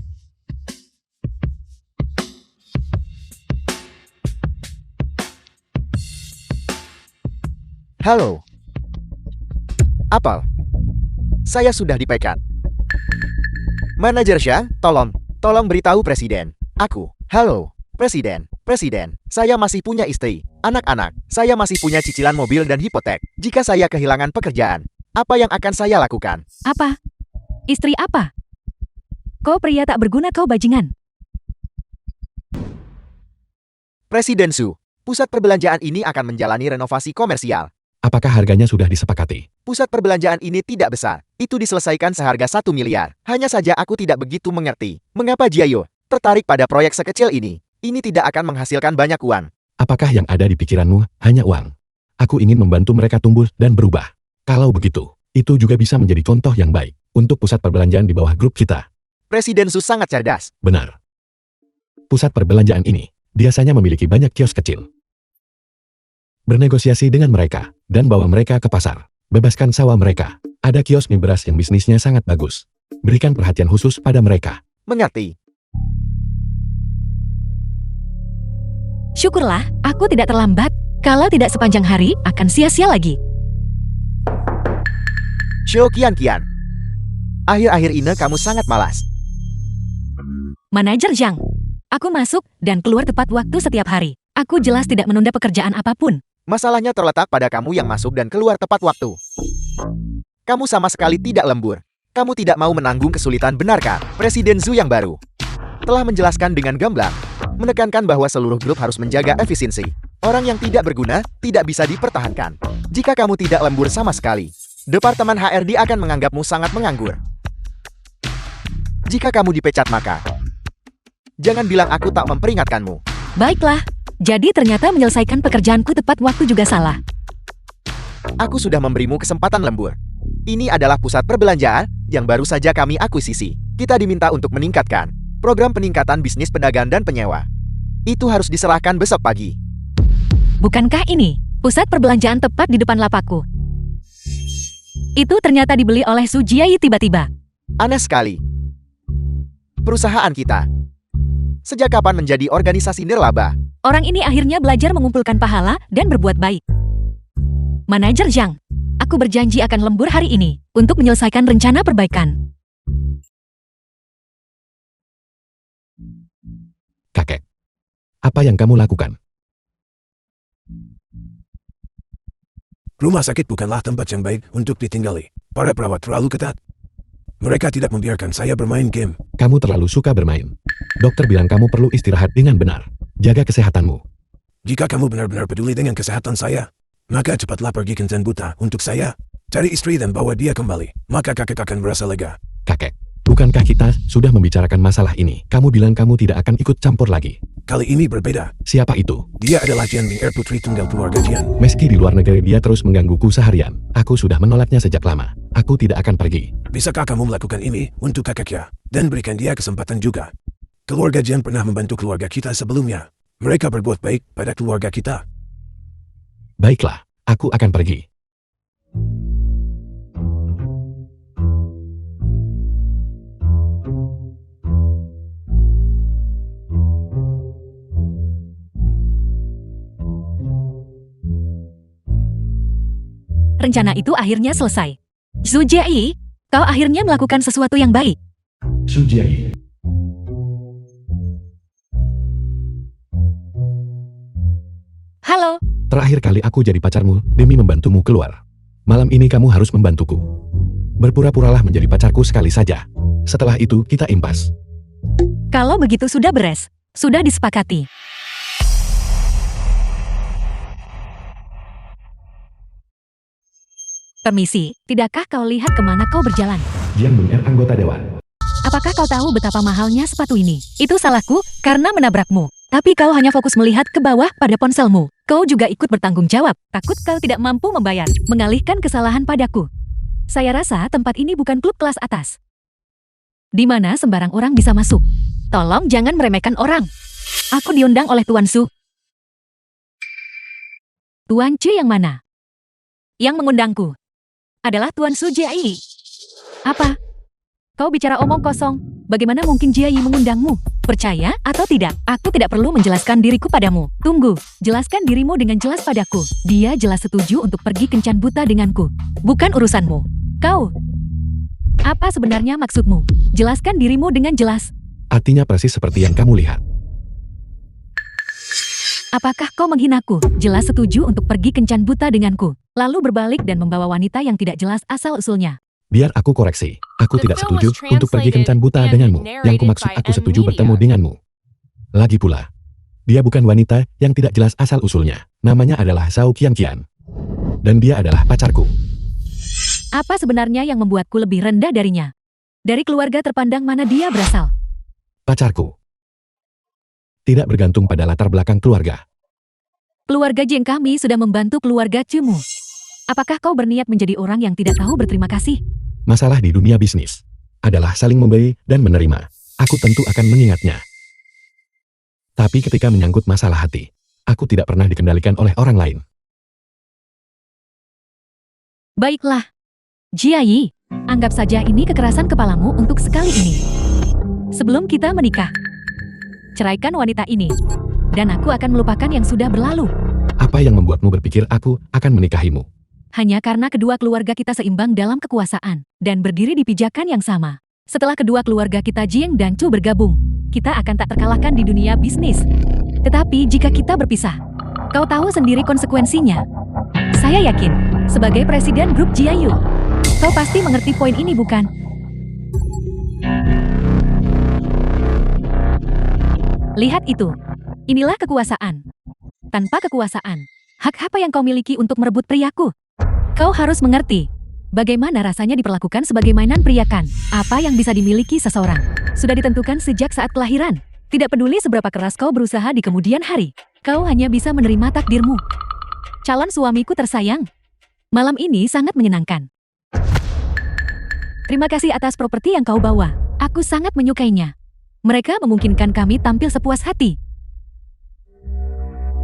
Halo. Apel. Saya sudah dipecat. Manajer Shang, tolong beritahu Presiden. Halo, Presiden, saya masih punya istri, anak-anak, saya masih punya cicilan mobil dan hipotek. Jika saya kehilangan pekerjaan, apa yang akan saya lakukan? Apa? Istri apa? Kau pria tak berguna, kau bajingan. Presiden Su, pusat perbelanjaan ini akan menjalani renovasi komersial. Apakah harganya sudah disepakati? Pusat perbelanjaan ini tidak besar. Itu diselesaikan seharga 1 miliar. Hanya saja aku tidak begitu mengerti. Mengapa Jiayo tertarik pada proyek sekecil ini? Ini tidak akan menghasilkan banyak uang. Apakah yang ada di pikiranmu hanya uang? Aku ingin membantu mereka tumbuh dan berubah. Kalau begitu, itu juga bisa menjadi contoh yang baik untuk pusat perbelanjaan di bawah grup kita. Presiden Su sangat cerdas. Benar. Pusat perbelanjaan ini biasanya memiliki banyak kios kecil. Bernegosiasi dengan mereka, dan bawa mereka ke pasar. Bebaskan sawah mereka. Ada kios mie beras yang bisnisnya sangat bagus. Berikan perhatian khusus pada mereka. Mengerti. Syukurlah, aku tidak terlambat. Kalau tidak sepanjang hari, akan sia-sia lagi. Xiao Qianqian. Akhir-akhir ini kamu sangat malas. Manajer Zhang. Aku masuk dan keluar tepat waktu setiap hari. Aku jelas tidak menunda pekerjaan apapun. Masalahnya terletak pada kamu yang masuk dan keluar tepat waktu. Kamu sama sekali tidak lembur. Kamu tidak mau menanggung kesulitan, benarkah? Presiden Zhu yang baru telah menjelaskan dengan gamblang, menekankan bahwa seluruh grup harus menjaga efisiensi. Orang yang tidak berguna tidak bisa dipertahankan. Jika kamu tidak lembur sama sekali, Departemen HRD akan menganggapmu sangat menganggur. Jika kamu dipecat maka jangan bilang aku tak memperingatkanmu. Baiklah, jadi ternyata menyelesaikan pekerjaanku tepat waktu juga salah. Aku sudah memberimu kesempatan lembur. Ini adalah pusat perbelanjaan yang baru saja kami akuisisi. Kita diminta untuk meningkatkan program peningkatan bisnis pedagang dan penyewa. Itu harus diserahkan besok pagi. Bukankah ini pusat perbelanjaan tepat di depan lapakku? Itu ternyata dibeli oleh Su Jiayi tiba-tiba. Aneh sekali. Perusahaan kita Sejak kapan menjadi organisasi nirlaba? Orang ini akhirnya belajar mengumpulkan pahala dan berbuat baik. Manajer Zhang, aku berjanji akan lembur hari ini untuk menyelesaikan rencana perbaikan. Kakek, apa yang kamu lakukan? Rumah sakit bukanlah tempat yang baik untuk ditinggali. Para perawat terlalu ketat. Mereka tidak membiarkan saya bermain game. Kamu terlalu suka bermain. Dokter bilang kamu perlu istirahat dengan benar. Jaga kesehatanmu. Jika kamu benar-benar peduli dengan kesehatan saya, maka cepatlah pergi kencan buta untuk saya. Cari istri dan bawa dia kembali. Maka kakek akan merasa lega. Kakek, bukankah kita sudah membicarakan masalah ini? Kamu bilang kamu tidak akan ikut campur lagi. Kali ini berbeda. Siapa itu? Dia adalah Jian Ming'er, putri tunggal keluarga Jian. Meski di luar negeri dia terus menggangguku seharian. Aku sudah menolaknya sejak lama. Aku tidak akan pergi. Bisakah kamu melakukan ini untuk kakeknya? Dan berikan dia kesempatan juga. Keluarga Jian pernah membantu keluarga kita sebelumnya. Mereka berbuat baik pada keluarga kita. Baiklah, aku akan pergi. Rencana itu akhirnya selesai. Zhu Jie, kau akhirnya melakukan sesuatu yang baik. Zhu Jie. Halo, Terakhir kali aku jadi pacarmu demi membantumu keluar. Malam ini kamu harus membantuku. Berpura-puralah menjadi pacarku sekali saja. Setelah itu kita impas. kalau begitu sudah beres. Sudah disepakati. Permisi, tidakkah kau lihat kemana kau berjalan? Jian Ming'er, anggota dewan. Apakah kau tahu betapa mahalnya sepatu ini? Itu salahku, karena menabrakmu. Tapi kau hanya fokus melihat ke bawah pada ponselmu. Kau juga ikut bertanggung jawab. Takut kau tidak mampu membayar, mengalihkan kesalahan padaku. Saya rasa tempat ini bukan klub kelas atas, di mana sembarang orang bisa masuk. Tolong jangan meremehkan orang. Aku diundang oleh Tuan Su. Tuan Chu yang mana? Yang mengundangku adalah Tuan Su Jie. Apa? Kau bicara omong kosong. Bagaimana mungkin Jie mengundangmu? Percaya atau tidak, aku tidak perlu menjelaskan diriku padamu. Tunggu, jelaskan dirimu dengan jelas padaku. Dia jelas setuju untuk pergi kencan buta denganku. Bukan urusanmu. Kau, apa sebenarnya maksudmu? Jelaskan dirimu dengan jelas. Artinya persis seperti yang kamu lihat. Apakah kau menghinaku? Jelas setuju untuk pergi kencan buta denganku, lalu berbalik dan membawa wanita yang tidak jelas asal-usulnya. Biar aku koreksi. Aku tidak setuju untuk pergi kencan buta denganmu. Yang kumaksud aku setuju bertemu denganmu. Lagi pula, dia bukan wanita yang tidak jelas asal-usulnya. Namanya adalah Zhao Qianqian. Dan dia adalah pacarku. Apa sebenarnya yang membuatku lebih rendah darinya? Dari keluarga terpandang mana dia berasal? Pacarku. Tidak bergantung pada latar belakang keluarga. Keluarga Jeng kami sudah membantu keluarga Cemu. Apakah kau berniat menjadi orang yang tidak tahu berterima kasih? Masalah di dunia bisnis adalah saling memberi dan menerima. Aku tentu akan mengingatnya. Tapi ketika menyangkut masalah hati, aku tidak pernah dikendalikan oleh orang lain. Baiklah. Jiayi, anggap saja ini kekerasan kepalamu untuk sekali ini. Sebelum kita menikah, ceraikan wanita ini, dan aku akan melupakan yang sudah berlalu. Apa yang membuatmu berpikir aku akan menikahimu? Hanya karena kedua keluarga kita seimbang dalam kekuasaan, dan berdiri di pijakan yang sama. Setelah kedua keluarga kita Jiang dan Chu bergabung, kita akan tak terkalahkan di dunia bisnis. Tetapi jika kita berpisah, kau tahu sendiri konsekuensinya. Saya yakin, sebagai presiden grup Jiayu, kau pasti mengerti poin ini bukan? Lihat itu. Inilah kekuasaan. Tanpa kekuasaan, hak apa yang kau miliki untuk merebut priaku? Kau harus mengerti bagaimana rasanya diperlakukan sebagai mainan priakan. Apa yang bisa dimiliki seseorang sudah ditentukan sejak saat kelahiran. Tidak peduli seberapa keras kau berusaha di kemudian hari, kau hanya bisa menerima takdirmu. Calon suamiku tersayang, malam ini sangat menyenangkan. Terima kasih atas properti yang kau bawa. Aku sangat menyukainya. Mereka memungkinkan kami tampil sepuas hati.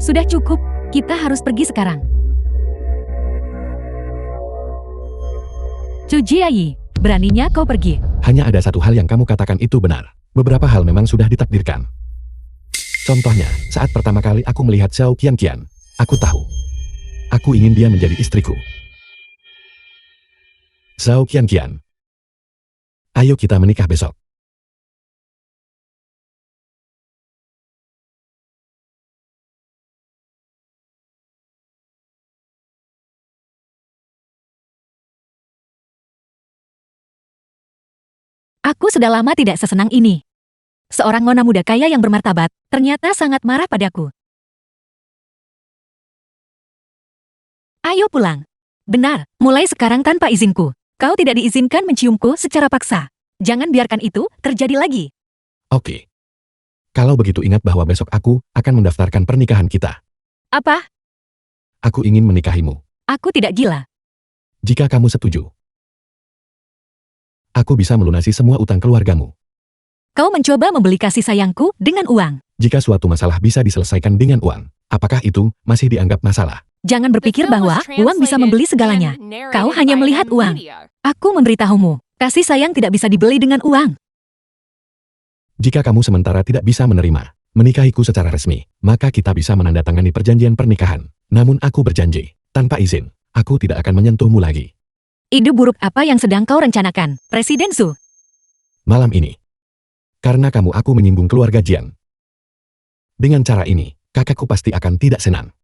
Sudah cukup, kita harus pergi sekarang. Chu Jiayi, beraninya kau pergi. Hanya ada satu hal yang kamu katakan itu benar. Beberapa hal memang sudah ditakdirkan. Contohnya, saat pertama kali aku melihat Zhao Qianqian, aku tahu. Aku ingin dia menjadi istriku. Zhao Qianqian. Ayo kita menikah besok. Aku sudah lama tidak sesenang ini. Seorang nona muda kaya yang bermartabat, ternyata sangat marah padaku. Ayo pulang. Benar, mulai sekarang tanpa izinku. Kau tidak diizinkan menciumku secara paksa. Jangan biarkan itu terjadi lagi. Oke. Kalau begitu ingat bahwa besok aku akan mendaftarkan pernikahan kita. Apa? Aku ingin menikahimu. Aku tidak gila. Jika kamu setuju, aku bisa melunasi semua utang keluargamu. Kau mencoba membeli kasih sayangku dengan uang. Jika suatu masalah bisa diselesaikan dengan uang, apakah itu masih dianggap masalah? Jangan berpikir bahwa uang bisa membeli segalanya. Kau hanya melihat uang. Aku memberitahumu, kasih sayang tidak bisa dibeli dengan uang. Jika kamu sementara tidak bisa menerima menikahiku secara resmi, maka kita bisa menandatangani perjanjian pernikahan. Namun aku berjanji, tanpa izin, aku tidak akan menyentuhmu lagi. Ide buruk apa yang sedang kau rencanakan, Presiden Su? Malam ini, karena kamu aku menyinggung keluarga Jian. Dengan cara ini, kakakku pasti akan tidak senang.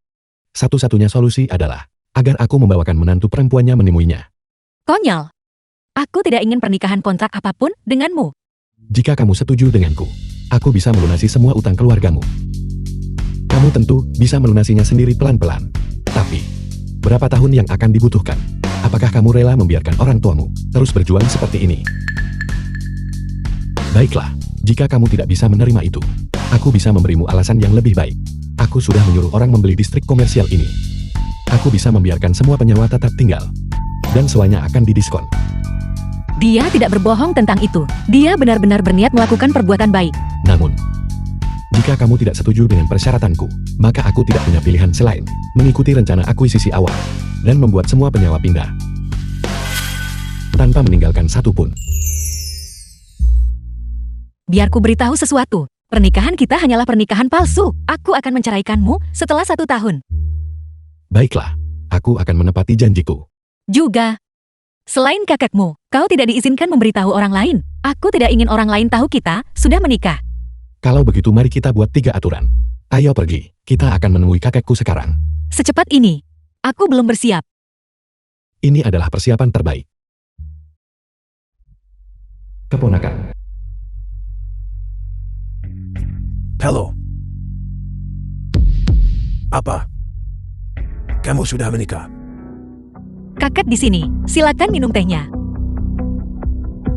Satu-satunya solusi adalah agar aku membawakan menantu perempuannya menemuinya. Konyol. Aku tidak ingin pernikahan kontrak apapun denganmu. Jika kamu setuju denganku, aku bisa melunasi semua utang keluargamu. Kamu tentu bisa melunasinya sendiri pelan-pelan. Tapi, berapa tahun yang akan dibutuhkan? Apakah kamu rela membiarkan orang tuamu terus berjuang seperti ini? Baiklah, jika kamu tidak bisa menerima itu, aku bisa memberimu alasan yang lebih baik. Aku sudah menyuruh orang membeli distrik komersial ini. Aku bisa membiarkan semua penyewa tetap tinggal. Dan semuanya akan didiskon. Dia tidak berbohong tentang itu. Dia benar-benar berniat melakukan perbuatan baik. Namun, jika kamu tidak setuju dengan persyaratanku, maka aku tidak punya pilihan selain mengikuti rencana akuisisi awal dan membuat semua penyewa pindah. Tanpa meninggalkan satu pun. Biar ku beritahu sesuatu. Pernikahan kita hanyalah pernikahan palsu. Aku akan menceraikanmu setelah 1 tahun. Baiklah, aku akan menepati janjiku. Juga. Selain kakekmu, kau tidak diizinkan memberitahu orang lain. Aku tidak ingin orang lain tahu kita sudah menikah. Kalau begitu mari kita buat 3 aturan. Ayo pergi, kita akan menemui kakekku sekarang. Secepat ini. Aku belum bersiap. Ini adalah persiapan terbaik. Keponakan. Halo. Apa? Kamu sudah menikah? Kakek di sini. Silakan minum tehnya.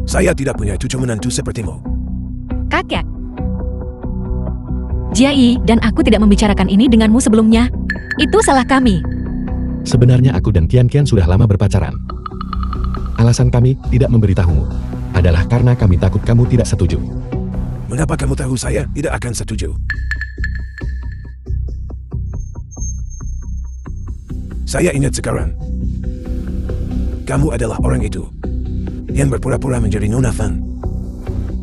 Saya tidak punya cucu menantu sepertimu. Kakek. Jiai dan aku tidak membicarakan ini denganmu sebelumnya. Itu salah kami. Sebenarnya aku dan Qianqian sudah lama berpacaran. Alasan kami tidak memberitahumu adalah karena kami takut kamu tidak setuju. Mengapa kamu tahu saya tidak akan setuju? Saya ingat sekarang. Kamu adalah orang itu yang berpura-pura menjadi Nona Fan,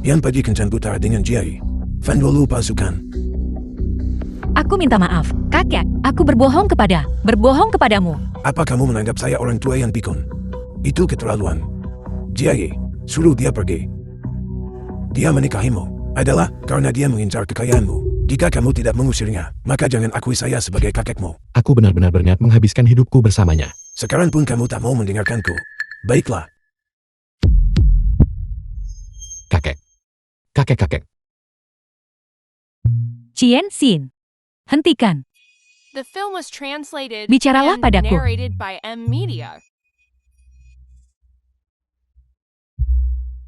yang pergi kencan buta dengan Jiai. Fan dulu pasukan. Aku minta maaf, kakek. Aku berbohong kepadamu. Apa kamu menganggap saya orang tua yang pikun? Itu keterlaluan. Jiai, suruh dia pergi. Dia menikahimu adalah karena dia mengincar kekayaanmu. Jika kamu tidak mengusirnya, maka jangan akui saya sebagai kakekmu. Aku benar-benar berniat menghabiskan hidupku bersamanya. Sekarang pun kamu tak mau mendengarkanku. Baiklah. Kakek. Chien Xin. Hentikan. The film was translated Bicaralah and padaku. narrated by M Media.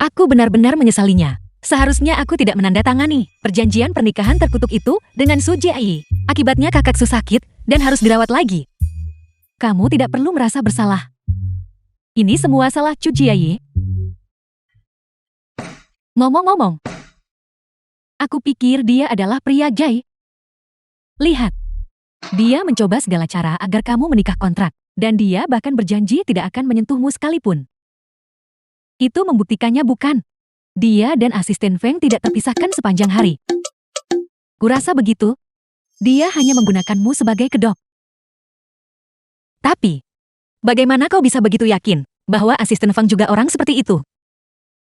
Aku benar-benar menyesalinya. Seharusnya aku tidak menandatangani perjanjian pernikahan terkutuk itu dengan Su Jiai. Akibatnya kakak Su sakit dan harus dirawat lagi. Kamu tidak perlu merasa bersalah. Ini semua salah Chu Jiai. Ngomong-ngomong, aku pikir dia adalah pria Jai. Lihat, dia mencoba segala cara agar kamu menikah kontrak, dan dia bahkan berjanji tidak akan menyentuhmu sekalipun. Itu membuktikannya bukan? Dia dan asisten Feng tidak terpisahkan sepanjang hari. Kurasa begitu. Dia hanya menggunakanmu sebagai kedok. Tapi, bagaimana kau bisa begitu yakin bahwa asisten Fang juga orang seperti itu?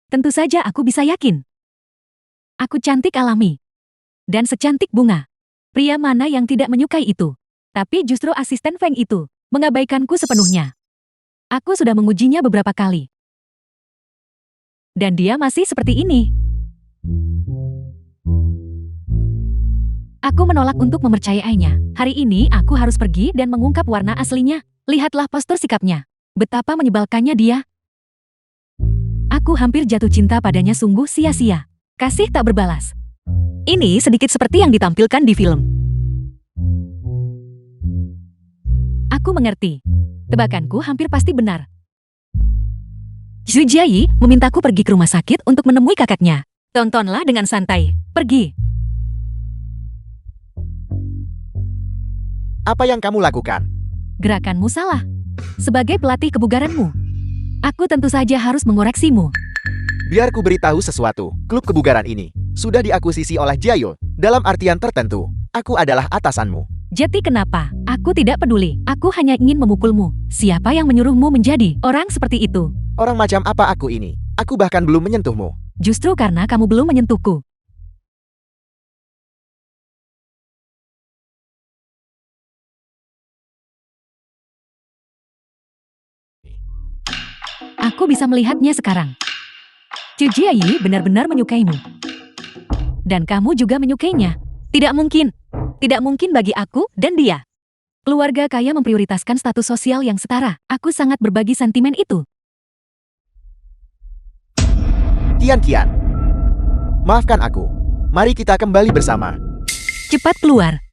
Tentu saja aku bisa yakin. Aku cantik alami. Dan secantik bunga. Pria mana yang tidak menyukai itu? Tapi justru asisten Feng itu mengabaikanku sepenuhnya. Aku sudah mengujinya beberapa kali. Dan dia masih seperti ini. Aku menolak untuk mempercayainya. Hari ini aku harus pergi dan mengungkap warna aslinya. Lihatlah postur sikapnya. Betapa menyebalkannya dia. Aku hampir jatuh cinta padanya, sungguh sia-sia. Kasih tak berbalas. Ini sedikit seperti yang ditampilkan di film. Aku mengerti. Tebakanku hampir pasti benar. Zhu Jiayi memintaku pergi ke rumah sakit untuk menemui kakaknya. Tontonlah dengan santai. Pergi. Apa yang kamu lakukan? Gerakanmu salah. Sebagai pelatih kebugaranmu, aku tentu saja harus mengoreksimu. Biar ku beritahu sesuatu. Klub kebugaran ini sudah diakuisisi oleh Jiayou. Dalam artian tertentu, aku adalah atasanmu. Jadi kenapa? Aku tidak peduli. Aku hanya ingin memukulmu. Siapa yang menyuruhmu menjadi orang seperti itu? Orang macam apa aku ini? Aku bahkan belum menyentuhmu. Justru karena kamu belum menyentuhku. Aku bisa melihatnya sekarang. Zhu Jiayi benar-benar menyukaimu. Dan kamu juga menyukainya. Tidak mungkin. Tidak mungkin bagi aku dan dia. Keluarga kaya memprioritaskan status sosial yang setara. Aku sangat berbagi sentimen itu. Qian. Maafkan aku. Mari kita kembali bersama. Cepat keluar.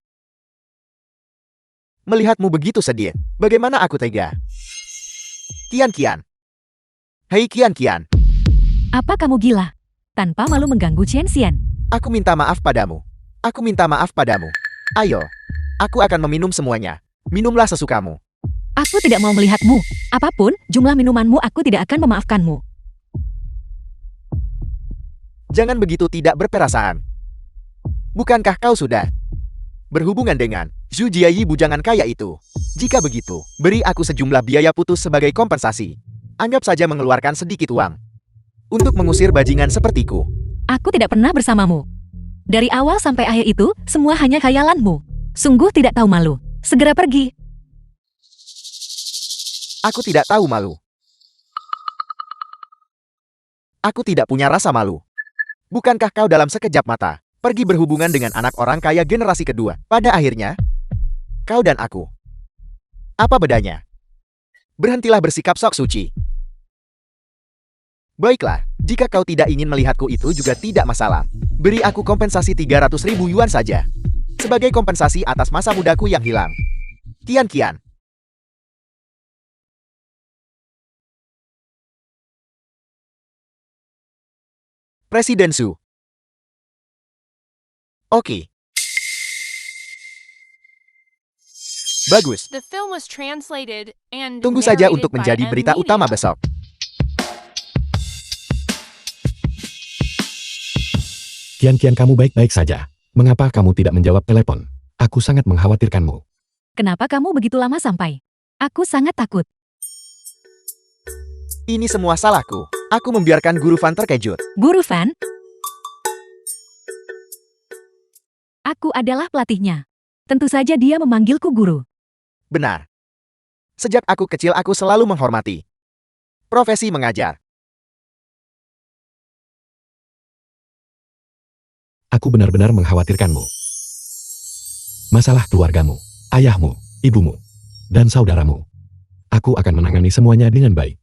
Melihatmu begitu sedih, bagaimana aku tega? Qian. Hei Qian. Apa kamu gila? Tanpa malu mengganggu Chen Xian. Aku minta maaf padamu. Ayo. Aku akan meminum semuanya. Minumlah sesukamu. Aku tidak mau melihatmu. Apapun jumlah minumanmu, aku tidak akan memaafkanmu. Jangan begitu tidak berperasaan. Bukankah kau sudah berhubungan dengan Zhu Jiayi bujangan kaya itu? Jika begitu, beri aku sejumlah biaya putus sebagai kompensasi. Anggap saja mengeluarkan sedikit uang untuk mengusir bajingan sepertiku. Aku tidak pernah bersamamu. Dari awal sampai akhir itu, semua hanya khayalanmu. Sungguh tidak tahu malu. Segera pergi. Aku tidak tahu malu. Aku tidak punya rasa malu. Bukankah kau dalam sekejap mata pergi berhubungan dengan anak orang kaya generasi kedua? Pada akhirnya, kau dan aku. Apa bedanya? Berhentilah bersikap sok suci. Baiklah, jika kau tidak ingin melihatku itu juga tidak masalah. Beri aku kompensasi 300.000 yuan saja. Sebagai kompensasi atas masa mudaku yang hilang. Qian. Presiden Su. Oke. Bagus. The film was translated and Tunggu saja narrated untuk by menjadi M berita Media. utama besok. Qian, kamu baik-baik saja. Mengapa kamu tidak menjawab telepon? Aku sangat mengkhawatirkanmu. Kenapa kamu begitu lama sampai? Aku sangat takut. Ini semua salahku. Aku membiarkan Guru Fan terkejut. Guru Fan? Aku adalah pelatihnya. Tentu saja dia memanggilku guru. Benar. Sejak aku kecil aku selalu menghormati profesi mengajar. Aku benar-benar mengkhawatirkanmu. Masalah keluargamu, ayahmu, ibumu, dan saudaramu. Aku akan menangani semuanya dengan baik.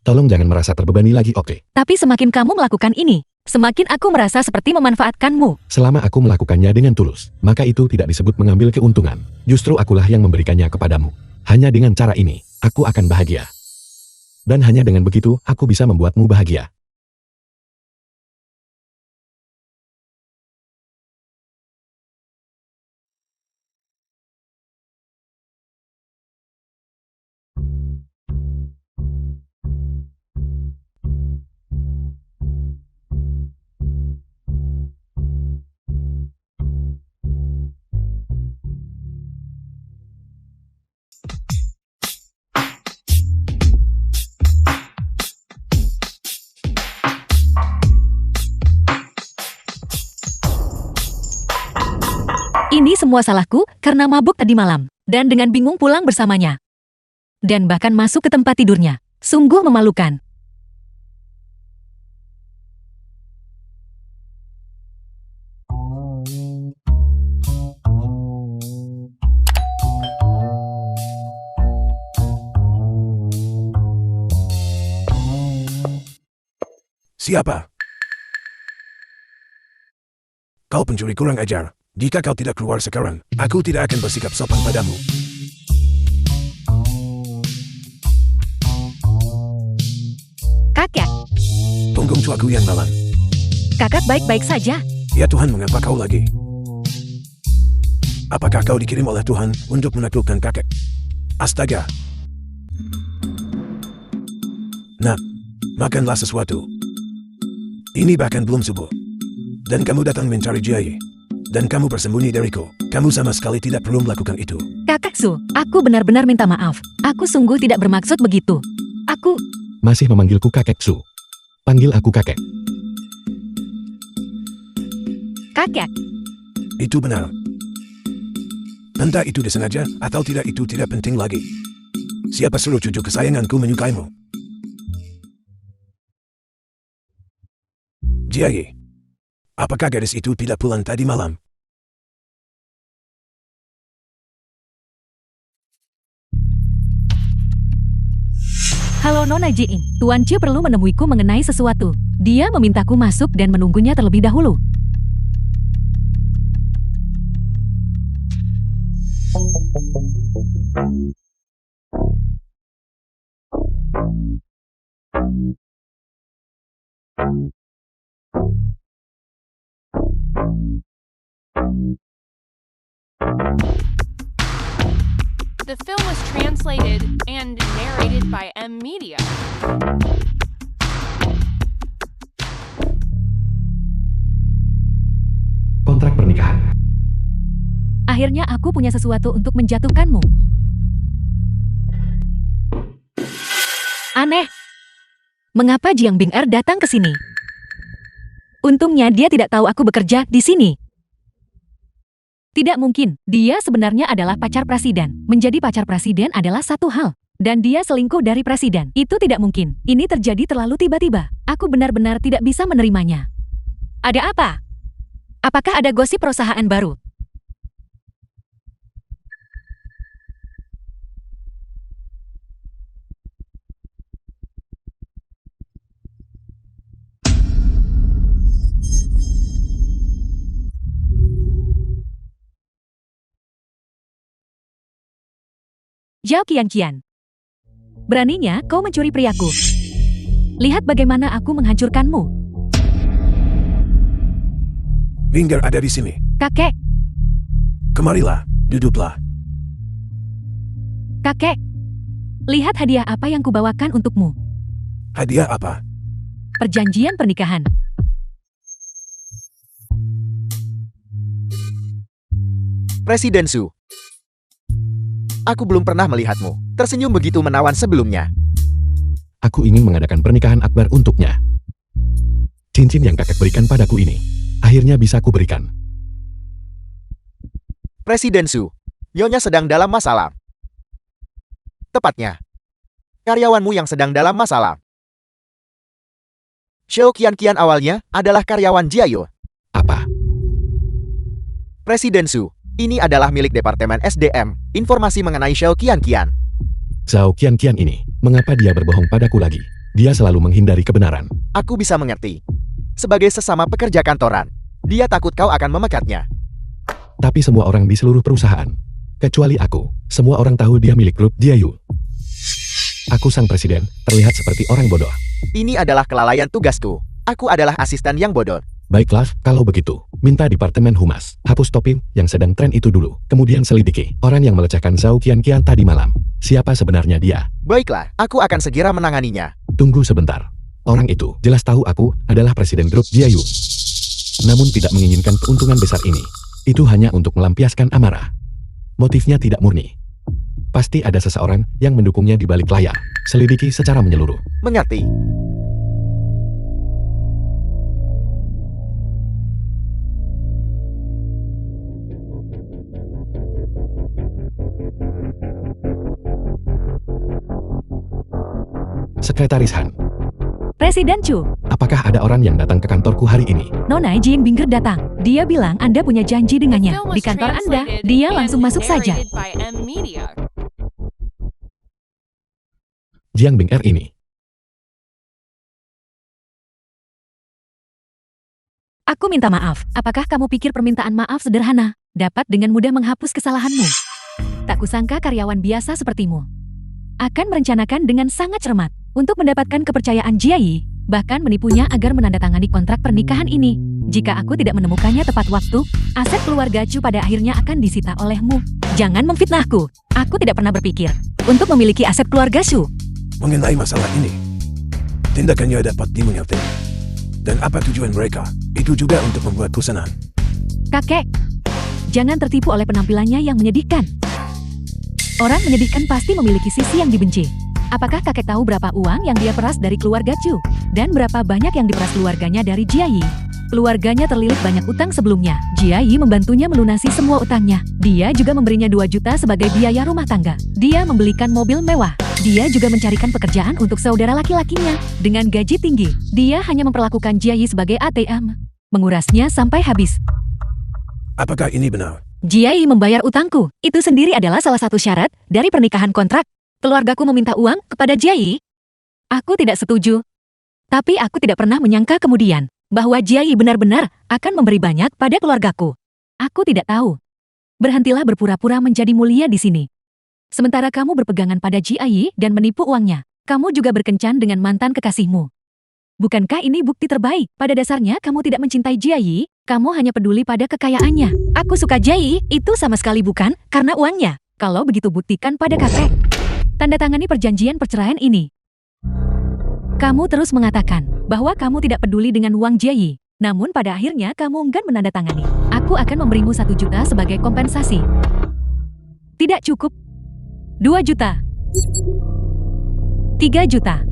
Tolong jangan merasa terbebani lagi, oke? Tapi semakin kamu melakukan ini, semakin aku merasa seperti memanfaatkanmu. Selama aku melakukannya dengan tulus, maka itu tidak disebut mengambil keuntungan. Justru akulah yang memberikannya kepadamu. Hanya dengan cara ini, aku akan bahagia. Dan hanya dengan begitu, aku bisa membuatmu bahagia. Ini semua salahku karena mabuk tadi malam, dan dengan bingung pulang bersamanya. Dan bahkan masuk ke tempat tidurnya. Sungguh memalukan. Siapa? Kau pencuri kurang ajar. Jika kau tidak keluar sekarang, aku tidak akan bersikap sopan padamu. Kakek, Tunggu aku yang malang. kakak baik-baik saja. Ya Tuhan, mengapa kau lagi? Apakah kau dikirim oleh Tuhan untuk menaklukkan kakek? Astaga. Nah, makanlah sesuatu. Ini bahkan belum subuh. Dan kamu datang mencari Jai. Dan kamu bersembunyi dariku. Kamu sama sekali tidak perlu melakukan itu. Kakak Su, aku benar-benar minta maaf. Aku sungguh tidak bermaksud begitu. Aku... Masih memanggilku kakek Su. Panggil aku kakek. Kakek, Itu benar. Entah itu disengaja atau tidak, itu tidak penting lagi. Siapa suruh cucu kesayanganku menyukaimu? Jai, apakah gadis itu tidak pulang tadi malam? halo Nona Jiing. Tuan Cie perlu menemuiku mengenai sesuatu. Dia memintaku masuk dan menunggunya terlebih dahulu. The film was translated and narrated by M Media. Kontrak pernikahan. Akhirnya aku punya sesuatu untuk menjatuhkanmu. Aneh. Mengapa Jiang Bing-er datang ke sini? Untungnya dia tidak tahu aku bekerja di sini. Tidak mungkin, dia sebenarnya adalah pacar presiden. Menjadi pacar presiden adalah satu hal. Dan dia selingkuh dari presiden. Itu tidak mungkin. Ini terjadi terlalu tiba-tiba. Aku benar-benar tidak bisa menerimanya. Ada apa? Apakah ada gosip perusahaan baru? Zhao Qianqian. Beraninya kau mencuri priaku. Lihat bagaimana aku menghancurkanmu. Binggar ada di sini. Kakek, Kemarilah, duduklah. kakek. Lihat hadiah apa yang kubawakan untukmu. Hadiah apa? Perjanjian pernikahan. Presiden Su. Aku belum pernah melihatmu tersenyum begitu menawan sebelumnya. Aku ingin mengadakan pernikahan akbar untuknya. Cincin yang kakek berikan padaku ini, akhirnya bisa ku berikan. Presiden Su, Nyonya sedang dalam masalah. Tepatnya, karyawanmu yang sedang dalam masalah. Xiao Qianqian awalnya adalah karyawan Jiayo. Apa? Presiden Su, ini adalah milik Departemen SDM, informasi mengenai Xiao Qianqian. Zhao Qianqian ini, mengapa dia berbohong padaku lagi? Dia selalu menghindari kebenaran. Aku bisa mengerti. Sebagai sesama pekerja kantoran, dia takut kau akan memekatnya. Tapi semua orang di seluruh perusahaan, kecuali aku, semua orang tahu dia milik grup Jiayu. Aku sang presiden, terlihat seperti orang bodoh. Ini adalah kelalaian tugasku. Aku adalah asisten yang bodoh. Baiklah, kalau begitu, minta Departemen Humas, hapus topi yang sedang tren itu dulu. Kemudian selidiki orang yang melecehkan Zhao Qianqian tadi malam. Siapa sebenarnya dia? Baiklah, aku akan segera menanganinya. Tunggu sebentar. Orang itu jelas tahu aku adalah presiden grup Jiayu. Namun tidak menginginkan keuntungan besar ini. Itu hanya untuk melampiaskan amarah. Motifnya tidak murni. Pasti ada seseorang yang mendukungnya di balik layar. Selidiki secara menyeluruh. Mengerti. Sekretaris Han, Presiden Chu, apakah ada orang yang datang ke kantorku hari ini? Nona Jingbingger datang. Dia bilang Anda punya janji The dengannya. film Di was kantor Anda, translated dia and langsung masuk saja. narrated by M Media. Jiang Bing Er ini. Aku minta maaf. Apakah kamu pikir permintaan maaf sederhana dapat dengan mudah menghapus kesalahanmu? Tak kusangka karyawan biasa sepertimu akan merencanakan dengan sangat cermat untuk mendapatkan kepercayaan Jiayi, bahkan menipunya agar menandatangani kontrak pernikahan ini. Jika aku tidak menemukannya tepat waktu, aset keluarga Chu pada akhirnya akan disita olehmu. Jangan memfitnahku. Aku tidak pernah berpikir untuk memiliki aset keluarga Chu. Mengenai masalah ini, tindakannya dapat dimengerti. Dan apa tujuan mereka? Itu juga untuk membuat pesanan. Kakek, jangan tertipu oleh penampilannya yang menyedihkan. Orang menyedihkan pasti memiliki sisi yang dibenci. Apakah kakek tahu berapa uang yang dia peras dari keluarga Chu? Dan berapa banyak yang diperas keluarganya dari Jiayi? Keluarganya terlilit banyak utang sebelumnya. Jiayi membantunya melunasi semua utangnya. Dia juga memberinya 2 juta sebagai biaya rumah tangga. Dia membelikan mobil mewah. Dia juga mencarikan pekerjaan untuk saudara laki-lakinya. Dengan gaji tinggi, dia hanya memperlakukan Jiayi sebagai ATM. Mengurasnya sampai habis. Apakah ini benar? Jiayi membayar utangku. Itu sendiri adalah salah satu syarat dari pernikahan kontrak. Keluargaku meminta uang kepada Jiayi. Aku tidak setuju. Tapi aku tidak pernah menyangka kemudian bahwa Jiayi benar-benar akan memberi banyak pada keluargaku. Aku tidak tahu. Berhentilah berpura-pura menjadi mulia di sini. Sementara kamu berpegangan pada Jiayi dan menipu uangnya, kamu juga berkencan dengan mantan kekasihmu. Bukankah ini bukti terbaik? Pada dasarnya kamu tidak mencintai Jiayi, kamu hanya peduli pada kekayaannya. Aku suka Jiayi, itu sama sekali bukan karena uangnya. Kalau begitu buktikan pada kakek. Tanda tangani perjanjian perceraian ini. Kamu terus mengatakan bahwa kamu tidak peduli dengan uang Jiayi. Namun pada akhirnya kamu enggan menandatangani. Aku akan memberimu 1 juta sebagai kompensasi. Tidak cukup. 2 juta. 3 juta.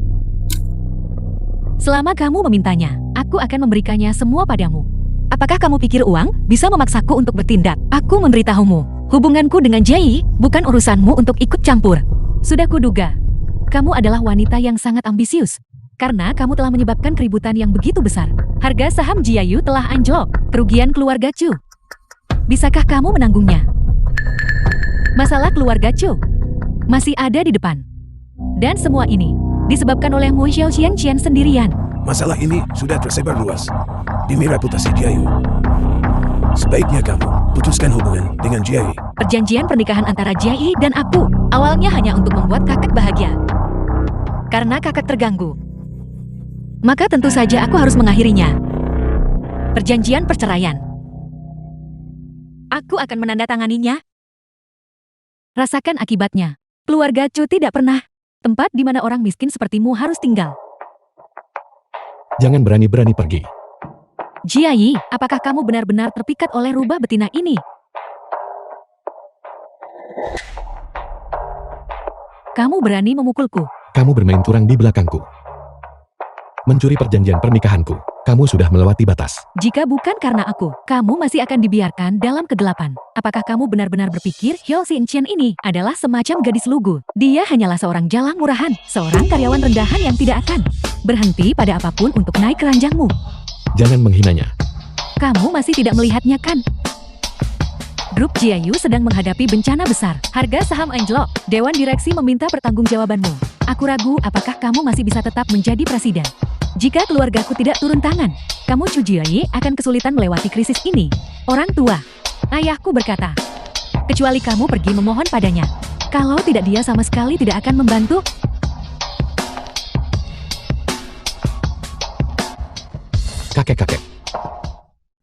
Selama kamu memintanya, aku akan memberikannya semua padamu. Apakah kamu pikir uang bisa memaksaku untuk bertindak? Aku memberitahumu, hubunganku dengan Jiayi bukan urusanmu untuk ikut campur. Sudah kuduga, kamu adalah wanita yang sangat ambisius. Karena kamu telah menyebabkan keributan yang begitu besar. Harga saham Jiayu telah anjlok, kerugian keluarga Chu. Bisakah kamu menanggungnya? Masalah keluarga Chu masih ada di depan. Dan semua ini disebabkan oleh Mu Xiaoxian sendirian. Masalah ini sudah tersebar luas demi reputasi Jiayu. Sebaiknya kamu putuskan hubungan dengan Jiayi. Perjanjian pernikahan antara Jiayi dan aku awalnya hanya untuk membuat kakak bahagia. Karena kakak terganggu, maka tentu saja aku harus mengakhirinya. Perjanjian perceraian. Aku akan menandatanganinya. Rasakan akibatnya. Keluarga Chu tidak pernah tempat di mana orang miskin sepertimu harus tinggal. Jangan berani-berani pergi. Jiayi, apakah kamu benar-benar terpikat oleh rubah betina ini? Kamu berani memukulku. Kamu bermain curang di belakangku. Mencuri perjanjian pernikahanku. Kamu sudah melewati batas. Jika bukan karena aku, kamu masih akan dibiarkan dalam kegelapan. Apakah kamu benar-benar berpikir Hyo Xin-chen ini adalah semacam gadis lugu? Dia hanyalah seorang jalang murahan, seorang karyawan rendahan yang tidak akan berhenti pada apapun untuk naik keranjangmu. Jangan menghinanya. Kamu masih tidak melihatnya kan? Grup Jiayu sedang menghadapi bencana besar. Harga saham anjlok. Dewan direksi meminta pertanggungjawabanmu. Aku ragu apakah kamu masih bisa tetap menjadi presiden. Jika keluargaku tidak turun tangan, kamu Chu Jiayi akan kesulitan melewati krisis ini. Orang tua, ayahku berkata, kecuali kamu pergi memohon padanya. Kalau tidak, dia sama sekali tidak akan membantu. Kakek-kakek.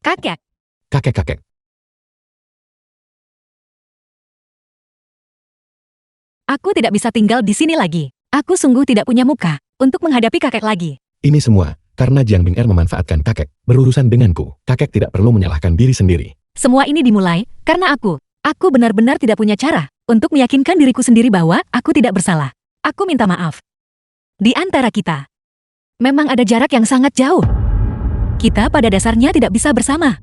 Kakek, Kakek-kakek. aku tidak bisa tinggal di sini lagi. Aku sungguh tidak punya muka untuk menghadapi kakek lagi. Ini semua karena Jiang Bing Er memanfaatkan kakek. Berurusan denganku, kakek tidak perlu menyalahkan diri sendiri. Semua ini dimulai karena aku. Aku benar-benar tidak punya cara untuk meyakinkan diriku sendiri bahwa aku tidak bersalah. Aku minta maaf. Di antara kita, memang ada jarak yang sangat jauh. Kita pada dasarnya tidak bisa bersama.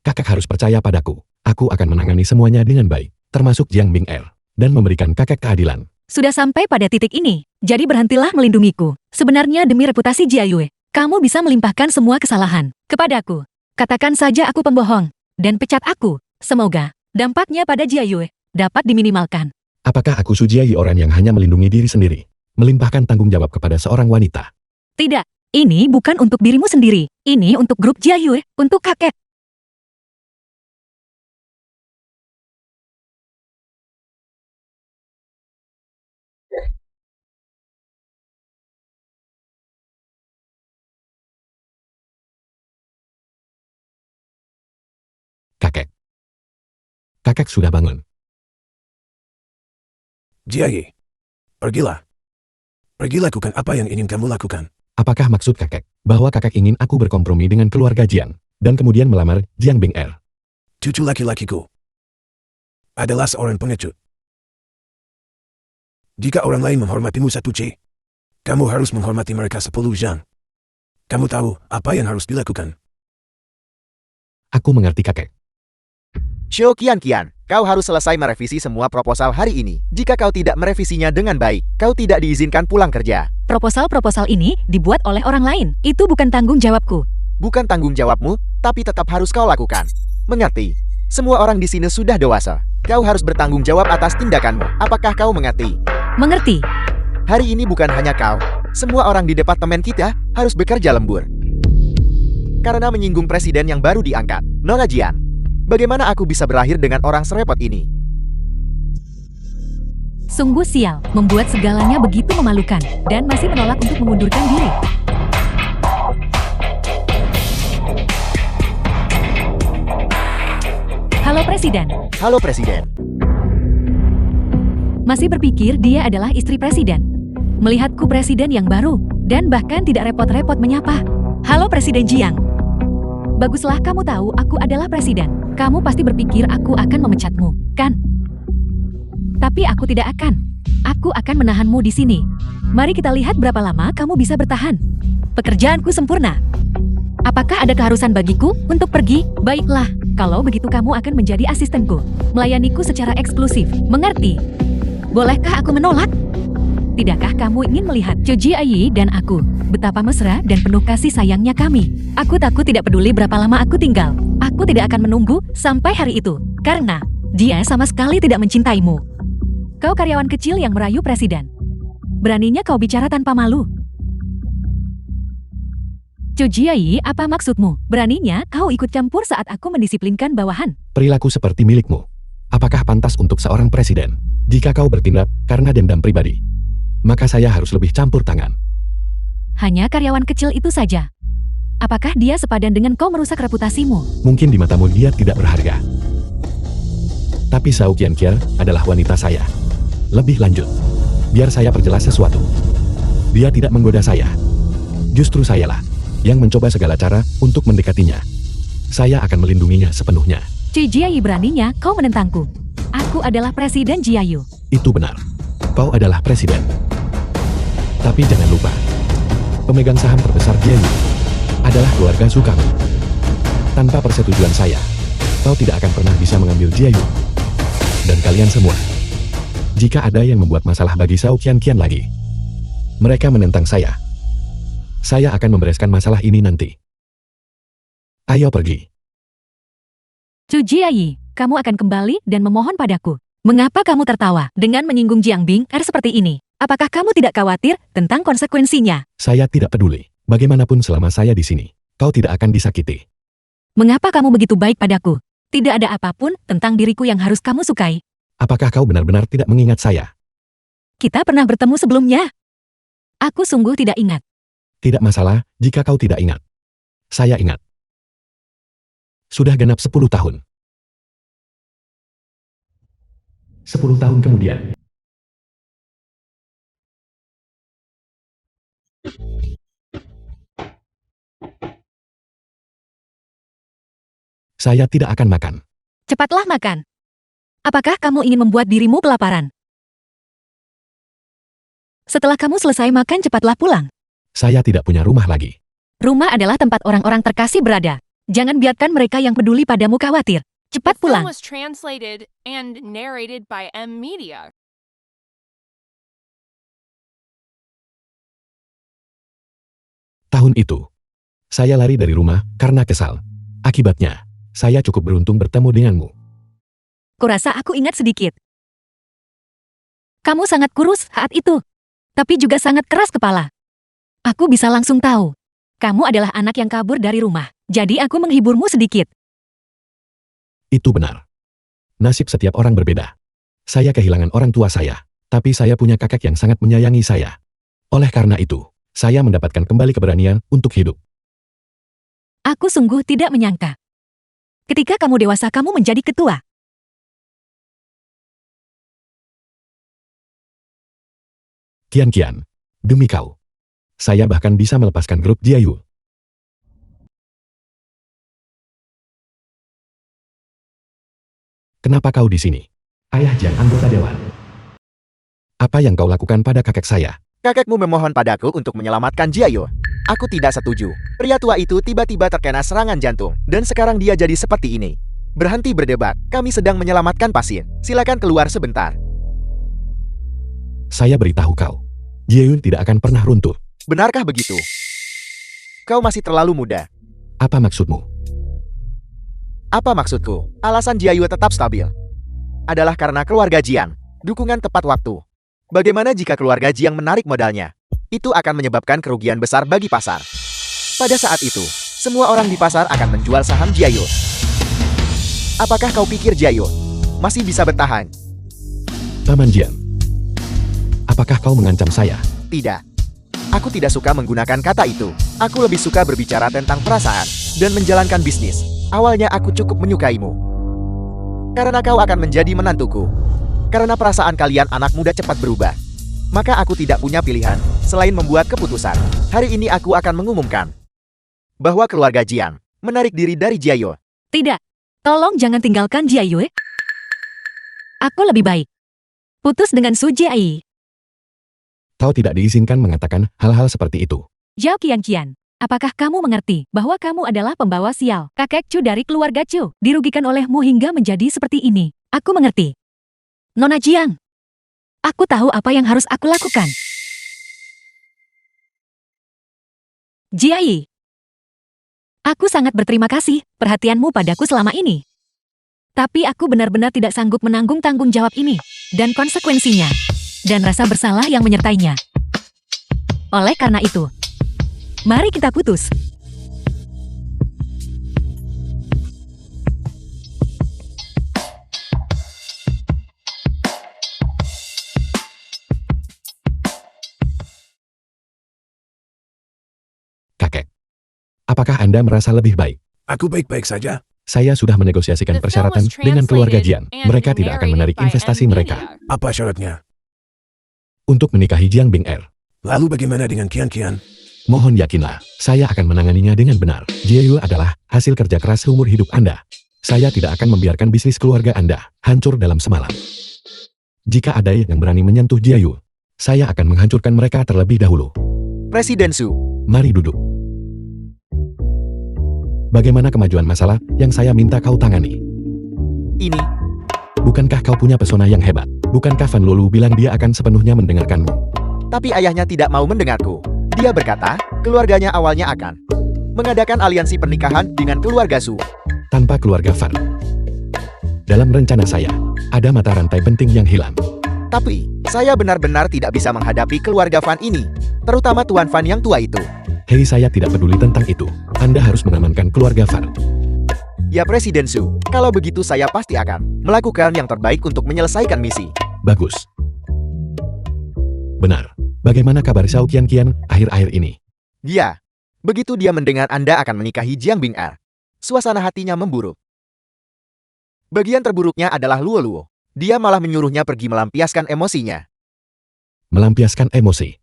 Kakek harus percaya padaku. Aku akan menangani semuanya dengan baik, termasuk Jiang Bing Er, dan memberikan kakek keadilan. Sudah sampai pada titik ini, jadi berhentilah melindungiku. Sebenarnya demi reputasi Jiayue, kamu bisa melimpahkan semua kesalahan kepadaku. Katakan saja aku pembohong, dan pecat aku. Semoga dampaknya pada Jiayue dapat diminimalkan. Apakah aku Sujiayi orang yang hanya melindungi diri sendiri? Melimpahkan tanggung jawab kepada seorang wanita? Tidak, ini bukan untuk dirimu sendiri. Ini untuk grup Jiayue, untuk kakek. Kakek. Kakek sudah bangun. Jiayi, pergilah. Pergi lakukan apa yang ingin kamu lakukan. Apakah maksud kakek bahwa kakek ingin aku berkompromi dengan keluarga Jiang dan kemudian melamar Jiang Bing'er? Cucu laki-lakiku adalah seorang pengecut. Jika orang lain menghormatimu 1 C, kamu harus menghormati mereka 10 Zhang. Kamu tahu apa yang harus dilakukan. Aku mengerti kakek. Xiao Qian, kau harus selesai merevisi semua proposal hari ini. Jika kau tidak merevisinya dengan baik, kau tidak diizinkan pulang kerja. Proposal-proposal ini dibuat oleh orang lain. Itu bukan tanggung jawabku. Bukan tanggung jawabmu, tapi tetap harus kau lakukan. Mengerti? Semua orang di sini sudah dewasa. Kau harus bertanggung jawab atas tindakanmu. Apakah kau mengerti? Mengerti? Hari ini bukan hanya kau. Semua orang di departemen kita harus bekerja lembur. Karena menyinggung presiden yang baru diangkat, Nora Jian. Bagaimana aku bisa berakhir dengan orang serepot ini? Sungguh sial, membuat segalanya begitu memalukan, dan masih menolak untuk mengundurkan diri. Halo Presiden. Halo Presiden. Masih berpikir dia adalah istri Presiden. Melihatku Presiden yang baru, dan bahkan tidak repot-repot menyapa. Halo Presiden Jiang. Baguslah kamu tahu aku adalah Presiden. Kamu pasti berpikir aku akan memecatmu, kan? Tapi aku tidak akan. Aku akan menahanmu di sini. Mari kita lihat berapa lama kamu bisa bertahan. Pekerjaanku sempurna. Apakah ada keharusan bagiku untuk pergi? Baiklah, kalau begitu kamu akan menjadi asistenku. Melayaniku secara eksklusif. Mengerti? Bolehkah aku menolak? Tidakkah kamu ingin melihat Choji Ayi dan aku? Betapa mesra dan penuh kasih sayangnya kami. Aku takut tidak peduli berapa lama aku tinggal. Aku tidak akan menunggu sampai hari itu. Karena dia sama sekali tidak mencintaimu. Kau karyawan kecil yang merayu presiden. Beraninya kau bicara tanpa malu. Choji Ayi, apa maksudmu? Beraninya kau ikut campur saat aku mendisiplinkan bawahan. Perilaku seperti milikmu. Apakah pantas untuk seorang presiden? Jika kau bertindak karena dendam pribadi, maka saya harus lebih campur tangan. Hanya karyawan kecil itu saja. Apakah dia sepadan dengan kau merusak reputasimu? Mungkin di matamu dia tidak berharga. Tapi Xiao Qianqian adalah wanita saya. Lebih lanjut, biar saya perjelas sesuatu. Dia tidak menggoda saya. Justru sayalah yang mencoba segala cara untuk mendekatinya. Saya akan melindunginya sepenuhnya. Jiayu, beraninya kau menentangku. Aku adalah Presiden Jiayu. Itu benar. Kau adalah presiden. Tapi jangan lupa, pemegang saham terbesar Jiayu adalah keluarga Sukami. Tanpa persetujuan saya, kau tidak akan pernah bisa mengambil Jiayu. Dan kalian semua, jika ada yang membuat masalah bagi Xiao Qianqian lagi, mereka menentang saya akan membereskan masalah ini nanti. Ayo pergi. Jiayu, kamu akan kembali dan memohon padaku. Mengapa kamu tertawa dengan menyinggung Jiang Bing'er seperti ini? Apakah kamu tidak khawatir tentang konsekuensinya? Saya tidak peduli. Bagaimanapun selama saya di sini, kau tidak akan disakiti. Mengapa kamu begitu baik padaku? Tidak ada apapun tentang diriku yang harus kamu sukai. Apakah kau benar-benar tidak mengingat saya? Kita pernah bertemu sebelumnya. Aku sungguh tidak ingat. Tidak masalah jika kau tidak ingat. Saya ingat. Sudah genap 10 tahun. 10 tahun kemudian. Saya tidak akan makan. Cepatlah makan. Apakah kamu ingin membuat dirimu kelaparan? Setelah kamu selesai makan, cepatlah pulang. Saya tidak punya rumah lagi. Rumah adalah tempat orang-orang terkasih berada. Jangan biarkan mereka yang peduli padamu khawatir. Cepat The film pulang. was translated and narrated by M Media. Tahun itu, saya lari dari rumah karena kesal. Akibatnya, saya cukup beruntung bertemu denganmu. Kurasa aku ingat sedikit. Kamu sangat kurus saat itu, tapi juga sangat keras kepala. Aku bisa langsung tahu. Kamu adalah anak yang kabur dari rumah, jadi aku menghiburmu sedikit. Itu benar. Nasib setiap orang berbeda. Saya kehilangan orang tua saya, tapi saya punya kakek yang sangat menyayangi saya. Oleh karena itu, saya mendapatkan kembali keberanian untuk hidup. Aku sungguh tidak menyangka. Ketika kamu dewasa, kamu menjadi ketua. Kian, demi kau. Saya bahkan bisa melepaskan grup Jiayu. Kenapa kau di sini? Ayah Jiang, anggota dewan. Apa yang kau lakukan pada kakek saya? Kakekmu memohon padaku untuk menyelamatkan Jiayu. Aku tidak setuju. Pria tua itu tiba-tiba terkena serangan jantung, dan sekarang dia jadi seperti ini. Berhenti berdebat, kami sedang menyelamatkan pasien. Silakan keluar sebentar. Saya beritahu kau, Jiayu tidak akan pernah runtuh. Benarkah begitu? Kau masih terlalu muda. Apa maksudmu? Apa maksudku? Alasan Jiayu tetap stabil adalah karena keluarga Jiang. Dukungan tepat waktu. Bagaimana jika keluarga Jiang menarik modalnya? Itu akan menyebabkan kerugian besar bagi pasar. Pada saat itu, semua orang di pasar akan menjual saham Jiayu. Apakah kau pikir Jiayu masih bisa bertahan? Paman Jiang, apakah kau mengancam saya? Tidak. Aku tidak suka menggunakan kata itu. Aku lebih suka berbicara tentang perasaan dan menjalankan bisnis. Awalnya aku cukup menyukaimu. Karena kau akan menjadi menantuku. Karena perasaan kalian anak muda cepat berubah. Maka aku tidak punya pilihan selain membuat keputusan. Hari ini aku akan mengumumkan bahwa keluarga Jiang menarik diri dari Jiayu. Tidak. Tolong jangan tinggalkan Jiayu. Aku lebih baik putus dengan Su Jiai. Kau tidak diizinkan mengatakan hal-hal seperti itu. Zhao Qian, apakah kamu mengerti bahwa kamu adalah pembawa sial? Kakek Chu dari keluarga Chu dirugikan olehmu hingga menjadi seperti ini. Aku mengerti. Nona Jiang, aku tahu apa yang harus aku lakukan. Jiai, aku sangat berterima kasih perhatianmu padaku selama ini. Tapi aku benar-benar tidak sanggup menanggung tanggung jawab ini dan konsekuensinya. Dan rasa bersalah yang menyertainya. Oleh karena itu, mari kita putus. Kakek, apakah Anda merasa lebih baik? Aku baik-baik saja. Saya sudah menegosiasikan persyaratan dengan keluarga Jiang. Mereka tidak akan menarik investasi mereka. Apa syaratnya? Untuk menikahi Jiang Bing'er. Lalu bagaimana dengan Kian? Mohon yakinlah, saya akan menanganinya dengan benar. Jiayu adalah hasil kerja keras seumur hidup Anda. Saya tidak akan membiarkan bisnis keluarga Anda hancur dalam semalam. Jika ada yang berani menyentuh Jiayu, saya akan menghancurkan mereka terlebih dahulu. Presiden Su, Mari duduk. Bagaimana kemajuan masalah yang saya minta kau tangani? ini Bukankah kau punya pesona yang hebat? Bukankah Van Lulu bilang dia akan sepenuhnya mendengarkanmu? tapi ayahnya tidak mau mendengarku. Dia berkata, keluarganya awalnya akan mengadakan aliansi pernikahan dengan keluarga Su. Tanpa keluarga Van. Dalam rencana saya, ada mata rantai penting yang hilang. Tapi, saya benar-benar tidak bisa menghadapi keluarga Van ini, terutama Tuan Van yang tua itu. Hei, saya tidak peduli tentang itu. Anda harus mengamankan keluarga Van. Ya Presiden Su, kalau begitu saya pasti akan melakukan yang terbaik untuk menyelesaikan misi. Bagus. Benar. Bagaimana kabar Xiao Qian akhir-akhir ini? Ya, begitu dia mendengar Anda akan menikahi Jiang Bing'er, suasana hatinya memburuk. Bagian terburuknya adalah Luo Luo. Dia malah menyuruhnya pergi melampiaskan emosinya. Melampiaskan emosi.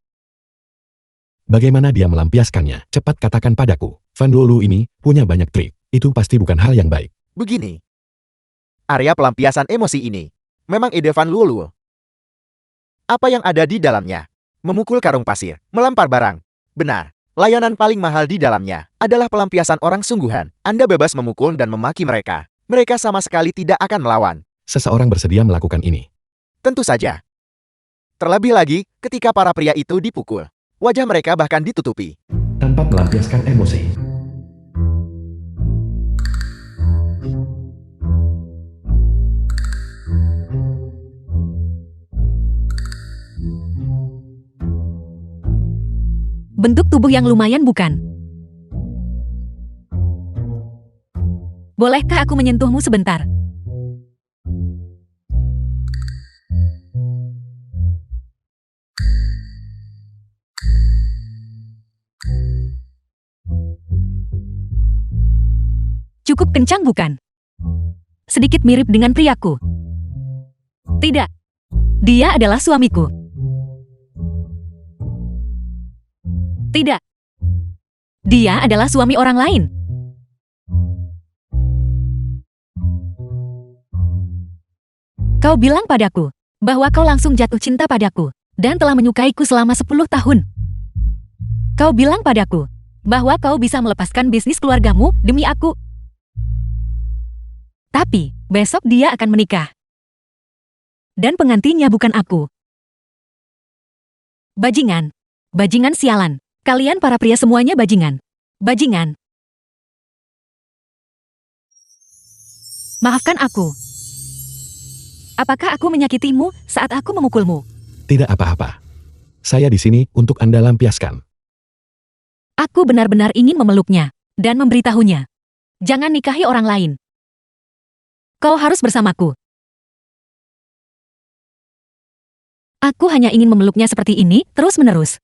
Bagaimana dia melampiaskannya? Cepat katakan padaku. Van Lulu ini punya banyak trik. Itu pasti bukan hal yang baik. Begini, area pelampiasan emosi ini memang ide Van Luo Luo. Apa yang ada di dalamnya? Memukul karung pasir, melempar barang. Benar, layanan paling mahal di dalamnya adalah pelampiasan orang sungguhan. Anda bebas memukul dan memaki mereka. Mereka sama sekali tidak akan melawan. Seseorang bersedia melakukan ini. Tentu saja. Terlebih lagi, ketika para pria itu dipukul, wajah mereka bahkan ditutupi. tanpa melampiaskan emosi. Bentuk tubuh yang lumayan bukan? Bolehkah aku menyentuhmu sebentar? Cukup kencang bukan? Sedikit mirip dengan priaku. Tidak. Dia adalah suamiku. Tidak. Dia adalah suami orang lain. Kau bilang padaku bahwa kau langsung jatuh cinta padaku dan telah menyukaiku selama 10 tahun. Kau bilang padaku bahwa kau bisa melepaskan bisnis keluargamu demi aku. Tapi besok dia akan menikah. Dan pengantinnya bukan aku. Bajingan. Bajingan sialan. Kalian para pria semuanya bajingan. Bajingan. Maafkan aku. Apakah aku menyakitimu saat aku memukulmu? Tidak apa-apa. Saya di sini untuk Anda lampiaskan. Aku benar-benar ingin memeluknya dan memberitahunya. Jangan nikahi orang lain. Kau harus bersamaku. Aku hanya ingin memeluknya seperti ini terus-menerus.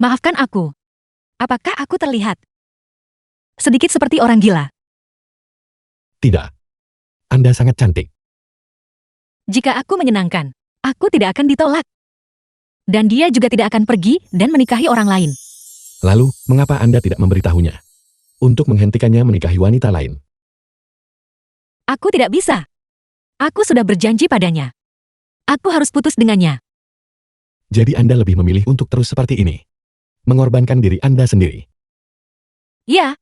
Maafkan aku. Apakah aku terlihat sedikit seperti orang gila? Tidak. Anda sangat cantik. Jika aku menyenangkan, aku tidak akan ditolak. Dan dia juga tidak akan pergi dan menikahi orang lain. Lalu, mengapa Anda tidak memberitahunya? Untuk menghentikannya menikahi wanita lain. Aku tidak bisa. Aku sudah berjanji padanya. Aku harus putus dengannya. Jadi Anda lebih memilih untuk terus seperti ini. Mengorbankan diri Anda sendiri. Ya.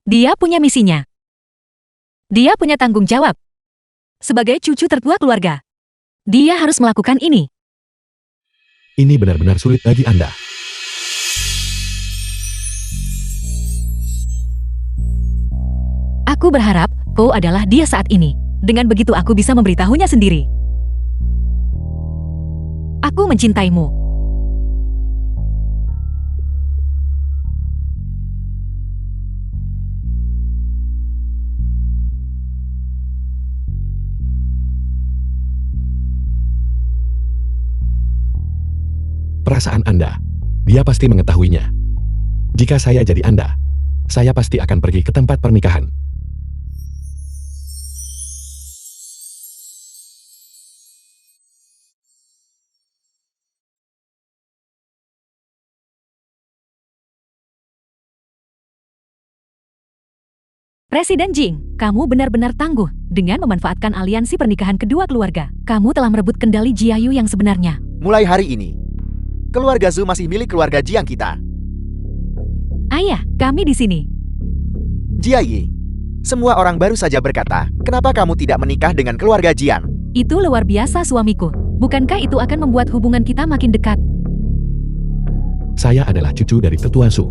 Dia punya misinya. Dia punya tanggung jawab. Sebagai cucu tertua keluarga, dia harus melakukan ini. Ini benar-benar sulit bagi Anda. Aku berharap kau adalah dia saat ini. Dengan begitu aku bisa memberitahunya sendiri. Aku mencintaimu. Perasaan Anda, dia pasti mengetahuinya. Jika saya jadi Anda, saya pasti akan pergi ke tempat pernikahan. Presiden Jing, kamu benar-benar tangguh dengan memanfaatkan aliansi pernikahan kedua keluarga. Kamu telah merebut kendali Jiayu yang sebenarnya. Mulai hari ini, keluarga Zhu masih milik keluarga Jiang kita. Ayah, kami di sini. Jiayi, semua orang baru saja berkata, kenapa kamu tidak menikah dengan keluarga Jiang? Itu luar biasa suamiku. Bukankah itu akan membuat hubungan kita makin dekat? Saya adalah cucu dari tetua Su.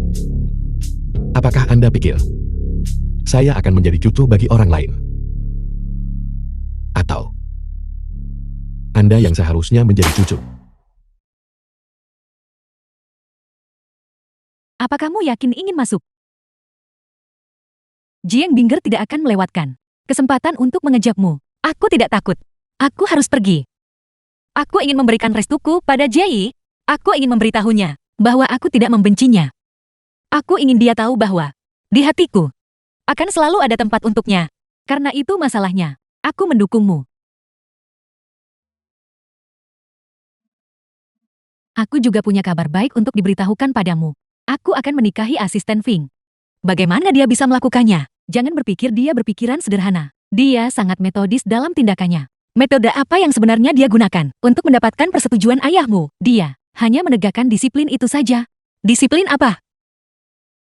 Apakah Anda pikir saya akan menjadi cucu bagi orang lain? Atau Anda yang seharusnya menjadi cucu? Apa kamu yakin ingin masuk? Jiang Binger tidak akan melewatkan kesempatan untuk mengejakmu. Aku tidak takut. Aku harus pergi. Aku ingin memberikan restuku pada Jie. Aku ingin memberitahunya bahwa aku tidak membencinya. Aku ingin dia tahu bahwa di hatiku akan selalu ada tempat untuknya. Karena itu masalahnya. Aku mendukungmu. Aku juga punya kabar baik untuk diberitahukan padamu. Aku akan menikahi asisten Fing. Bagaimana dia bisa melakukannya? Jangan berpikir dia berpikiran sederhana. Dia sangat metodis dalam tindakannya. Metode apa yang sebenarnya dia gunakan untuk mendapatkan persetujuan ayahmu? Dia hanya menegakkan disiplin itu saja. Disiplin apa?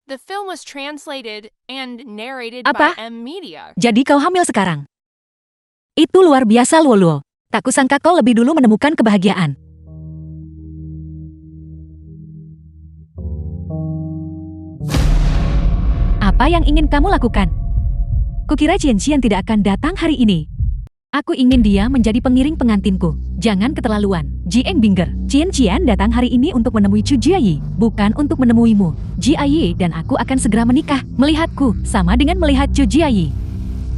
The film was translated and narrated Apa? by M Media. Jadi kau hamil sekarang? Itu luar biasa, Luo. Tak kusangka kau lebih dulu menemukan kebahagiaan. Apa yang ingin kamu lakukan? Kukira Qian tidak akan datang hari ini. Aku ingin dia menjadi pengiring pengantinku. Jangan keterlaluan. Jieng Binger, Qian datang hari ini untuk menemui Chu Jiayi, bukan untuk menemuimu. Jiayi dan aku akan segera menikah. Melihatku sama dengan melihat Chu Jiayi.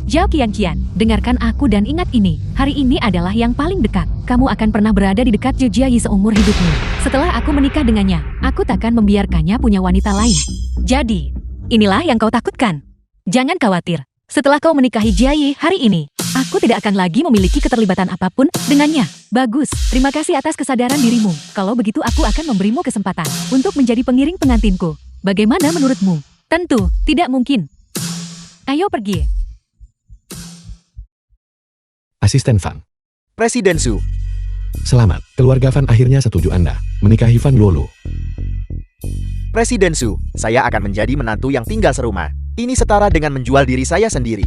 Zhao Qian, dengarkan aku dan ingat ini. Hari ini adalah yang paling dekat. Kamu akan pernah berada di dekat Chu Jiayi seumur hidupmu. Setelah aku menikah dengannya, aku takkan membiarkannya punya wanita lain. Jadi, inilah yang kau takutkan. Jangan khawatir. Setelah kau menikahi Jiayi hari ini, aku tidak akan lagi memiliki keterlibatan apapun dengannya. Bagus, terima kasih atas kesadaran dirimu. Kalau begitu aku akan memberimu kesempatan untuk menjadi pengiring pengantinku. Bagaimana menurutmu? Tentu, tidak mungkin. Ayo pergi. Asisten Fan. Presiden Su. Selamat, keluarga Fan akhirnya setuju Anda menikahi Fan Luolu. Presiden Su, saya akan menjadi menantu yang tinggal serumah. Ini setara dengan menjual diri saya sendiri.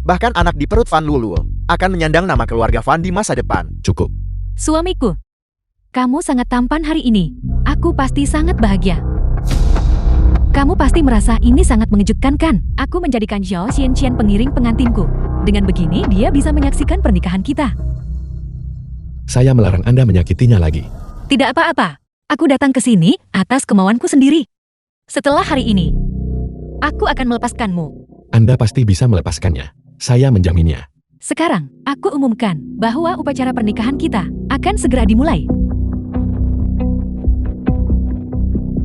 Bahkan anak di perut Fan Luolu akan menyandang nama keluarga Fan di masa depan. Cukup. Suamiku, kamu sangat tampan hari ini. Aku pasti sangat bahagia. Kamu pasti merasa ini sangat mengejutkan kan? Aku menjadikan Zhao Qian pengiring pengantinku. Dengan begini dia bisa menyaksikan pernikahan kita. Saya melarang Anda menyakitinya lagi. Tidak apa-apa. Aku datang ke sini atas kemauanku sendiri. Setelah hari ini, aku akan melepaskanmu. Anda pasti bisa melepaskannya. Saya menjaminnya. Sekarang, aku umumkan bahwa upacara pernikahan kita akan segera dimulai.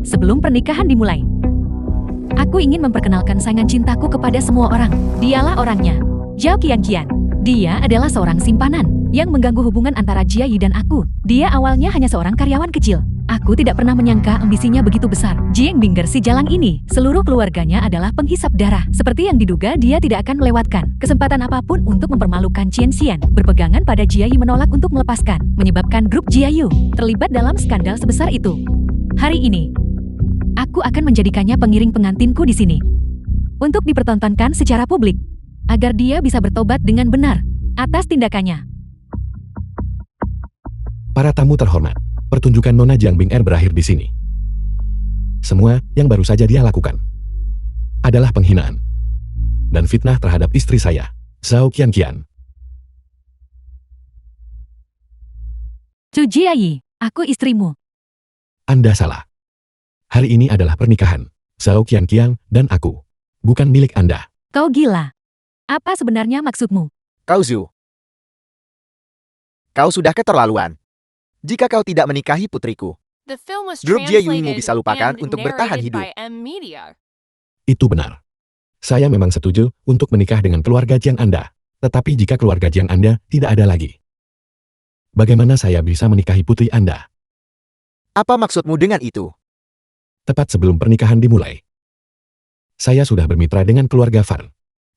Sebelum pernikahan dimulai, aku ingin memperkenalkan saingan cintaku kepada semua orang. Dialah orangnya, Zhao Qian. Dia adalah seorang simpanan yang mengganggu hubungan antara Jiayi dan aku. Dia awalnya hanya seorang karyawan kecil. Aku tidak pernah menyangka ambisinya begitu besar. Jieng Binger si jalang ini, seluruh keluarganya adalah penghisap darah. Seperti yang diduga, dia tidak akan melewatkan kesempatan apapun untuk mempermalukan Qian. Berpegangan pada Jiayi menolak untuk melepaskan, menyebabkan grup Jiayu terlibat dalam skandal sebesar itu. Hari ini, aku akan menjadikannya pengiring pengantinku di sini. Untuk dipertontonkan secara publik, agar dia bisa bertobat dengan benar atas tindakannya. Para tamu terhormat, pertunjukan Nona Jiang Bing berakhir di sini. Semua yang baru saja dia lakukan adalah penghinaan dan fitnah terhadap istri saya, Zhao Qian. Chu Jiayi, aku istrimu. Anda salah. Hari ini adalah pernikahan Zhao Qian dan aku, bukan milik Anda. Kau gila. Apa sebenarnya maksudmu? Kau Zu. Kau sudah keterlaluan. Jika kau tidak menikahi putriku, The film was grup Jiayuimu translated bisa lupakan and untuk bertahan narrated hidup. by M Media. Itu benar. Saya memang setuju untuk menikah dengan keluarga Jiang Anda, tetapi jika keluarga Jiang Anda tidak ada lagi, bagaimana saya bisa menikahi putri Anda? Apa maksudmu dengan itu? Tepat sebelum pernikahan dimulai, saya sudah bermitra dengan keluarga Fan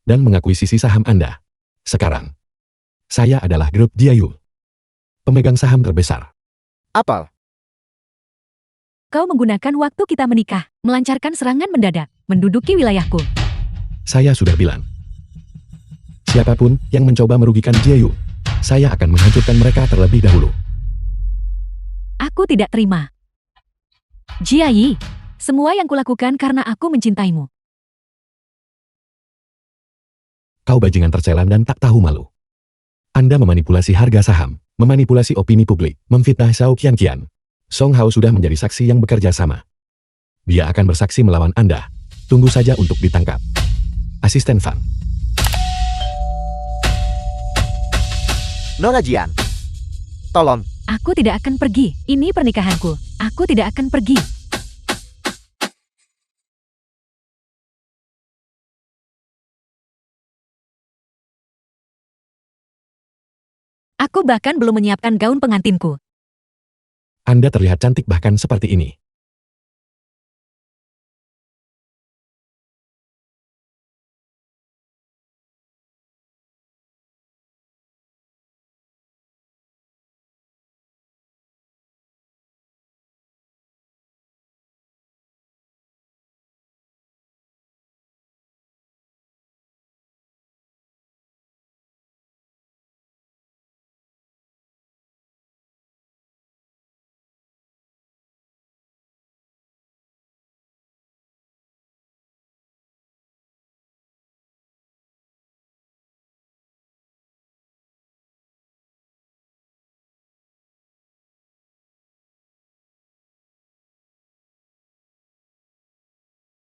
dan mengakuisisi saham Anda. Sekarang, saya adalah grup Jiayu, pemegang saham terbesar. Apal? Kau menggunakan waktu kita menikah, melancarkan serangan mendadak, menduduki wilayahku. Saya sudah bilang, siapapun yang mencoba merugikan Jiayu, saya akan menghancurkan mereka terlebih dahulu. Aku tidak terima. Jiayi, semua yang kulakukan karena aku mencintaimu. Kau bajingan tercelan dan tak tahu malu. Anda memanipulasi harga saham, memanipulasi opini publik, memfitnah Zhao Qian. Song Hao sudah menjadi saksi yang bekerja sama. Dia akan bersaksi melawan Anda. Tunggu saja untuk ditangkap. Asisten Fan. Nona Jian. Tolong. Aku tidak akan pergi. Ini pernikahanku. Aku tidak akan pergi. Aku bahkan belum menyiapkan gaun pengantinku. Anda terlihat cantik bahkan seperti ini.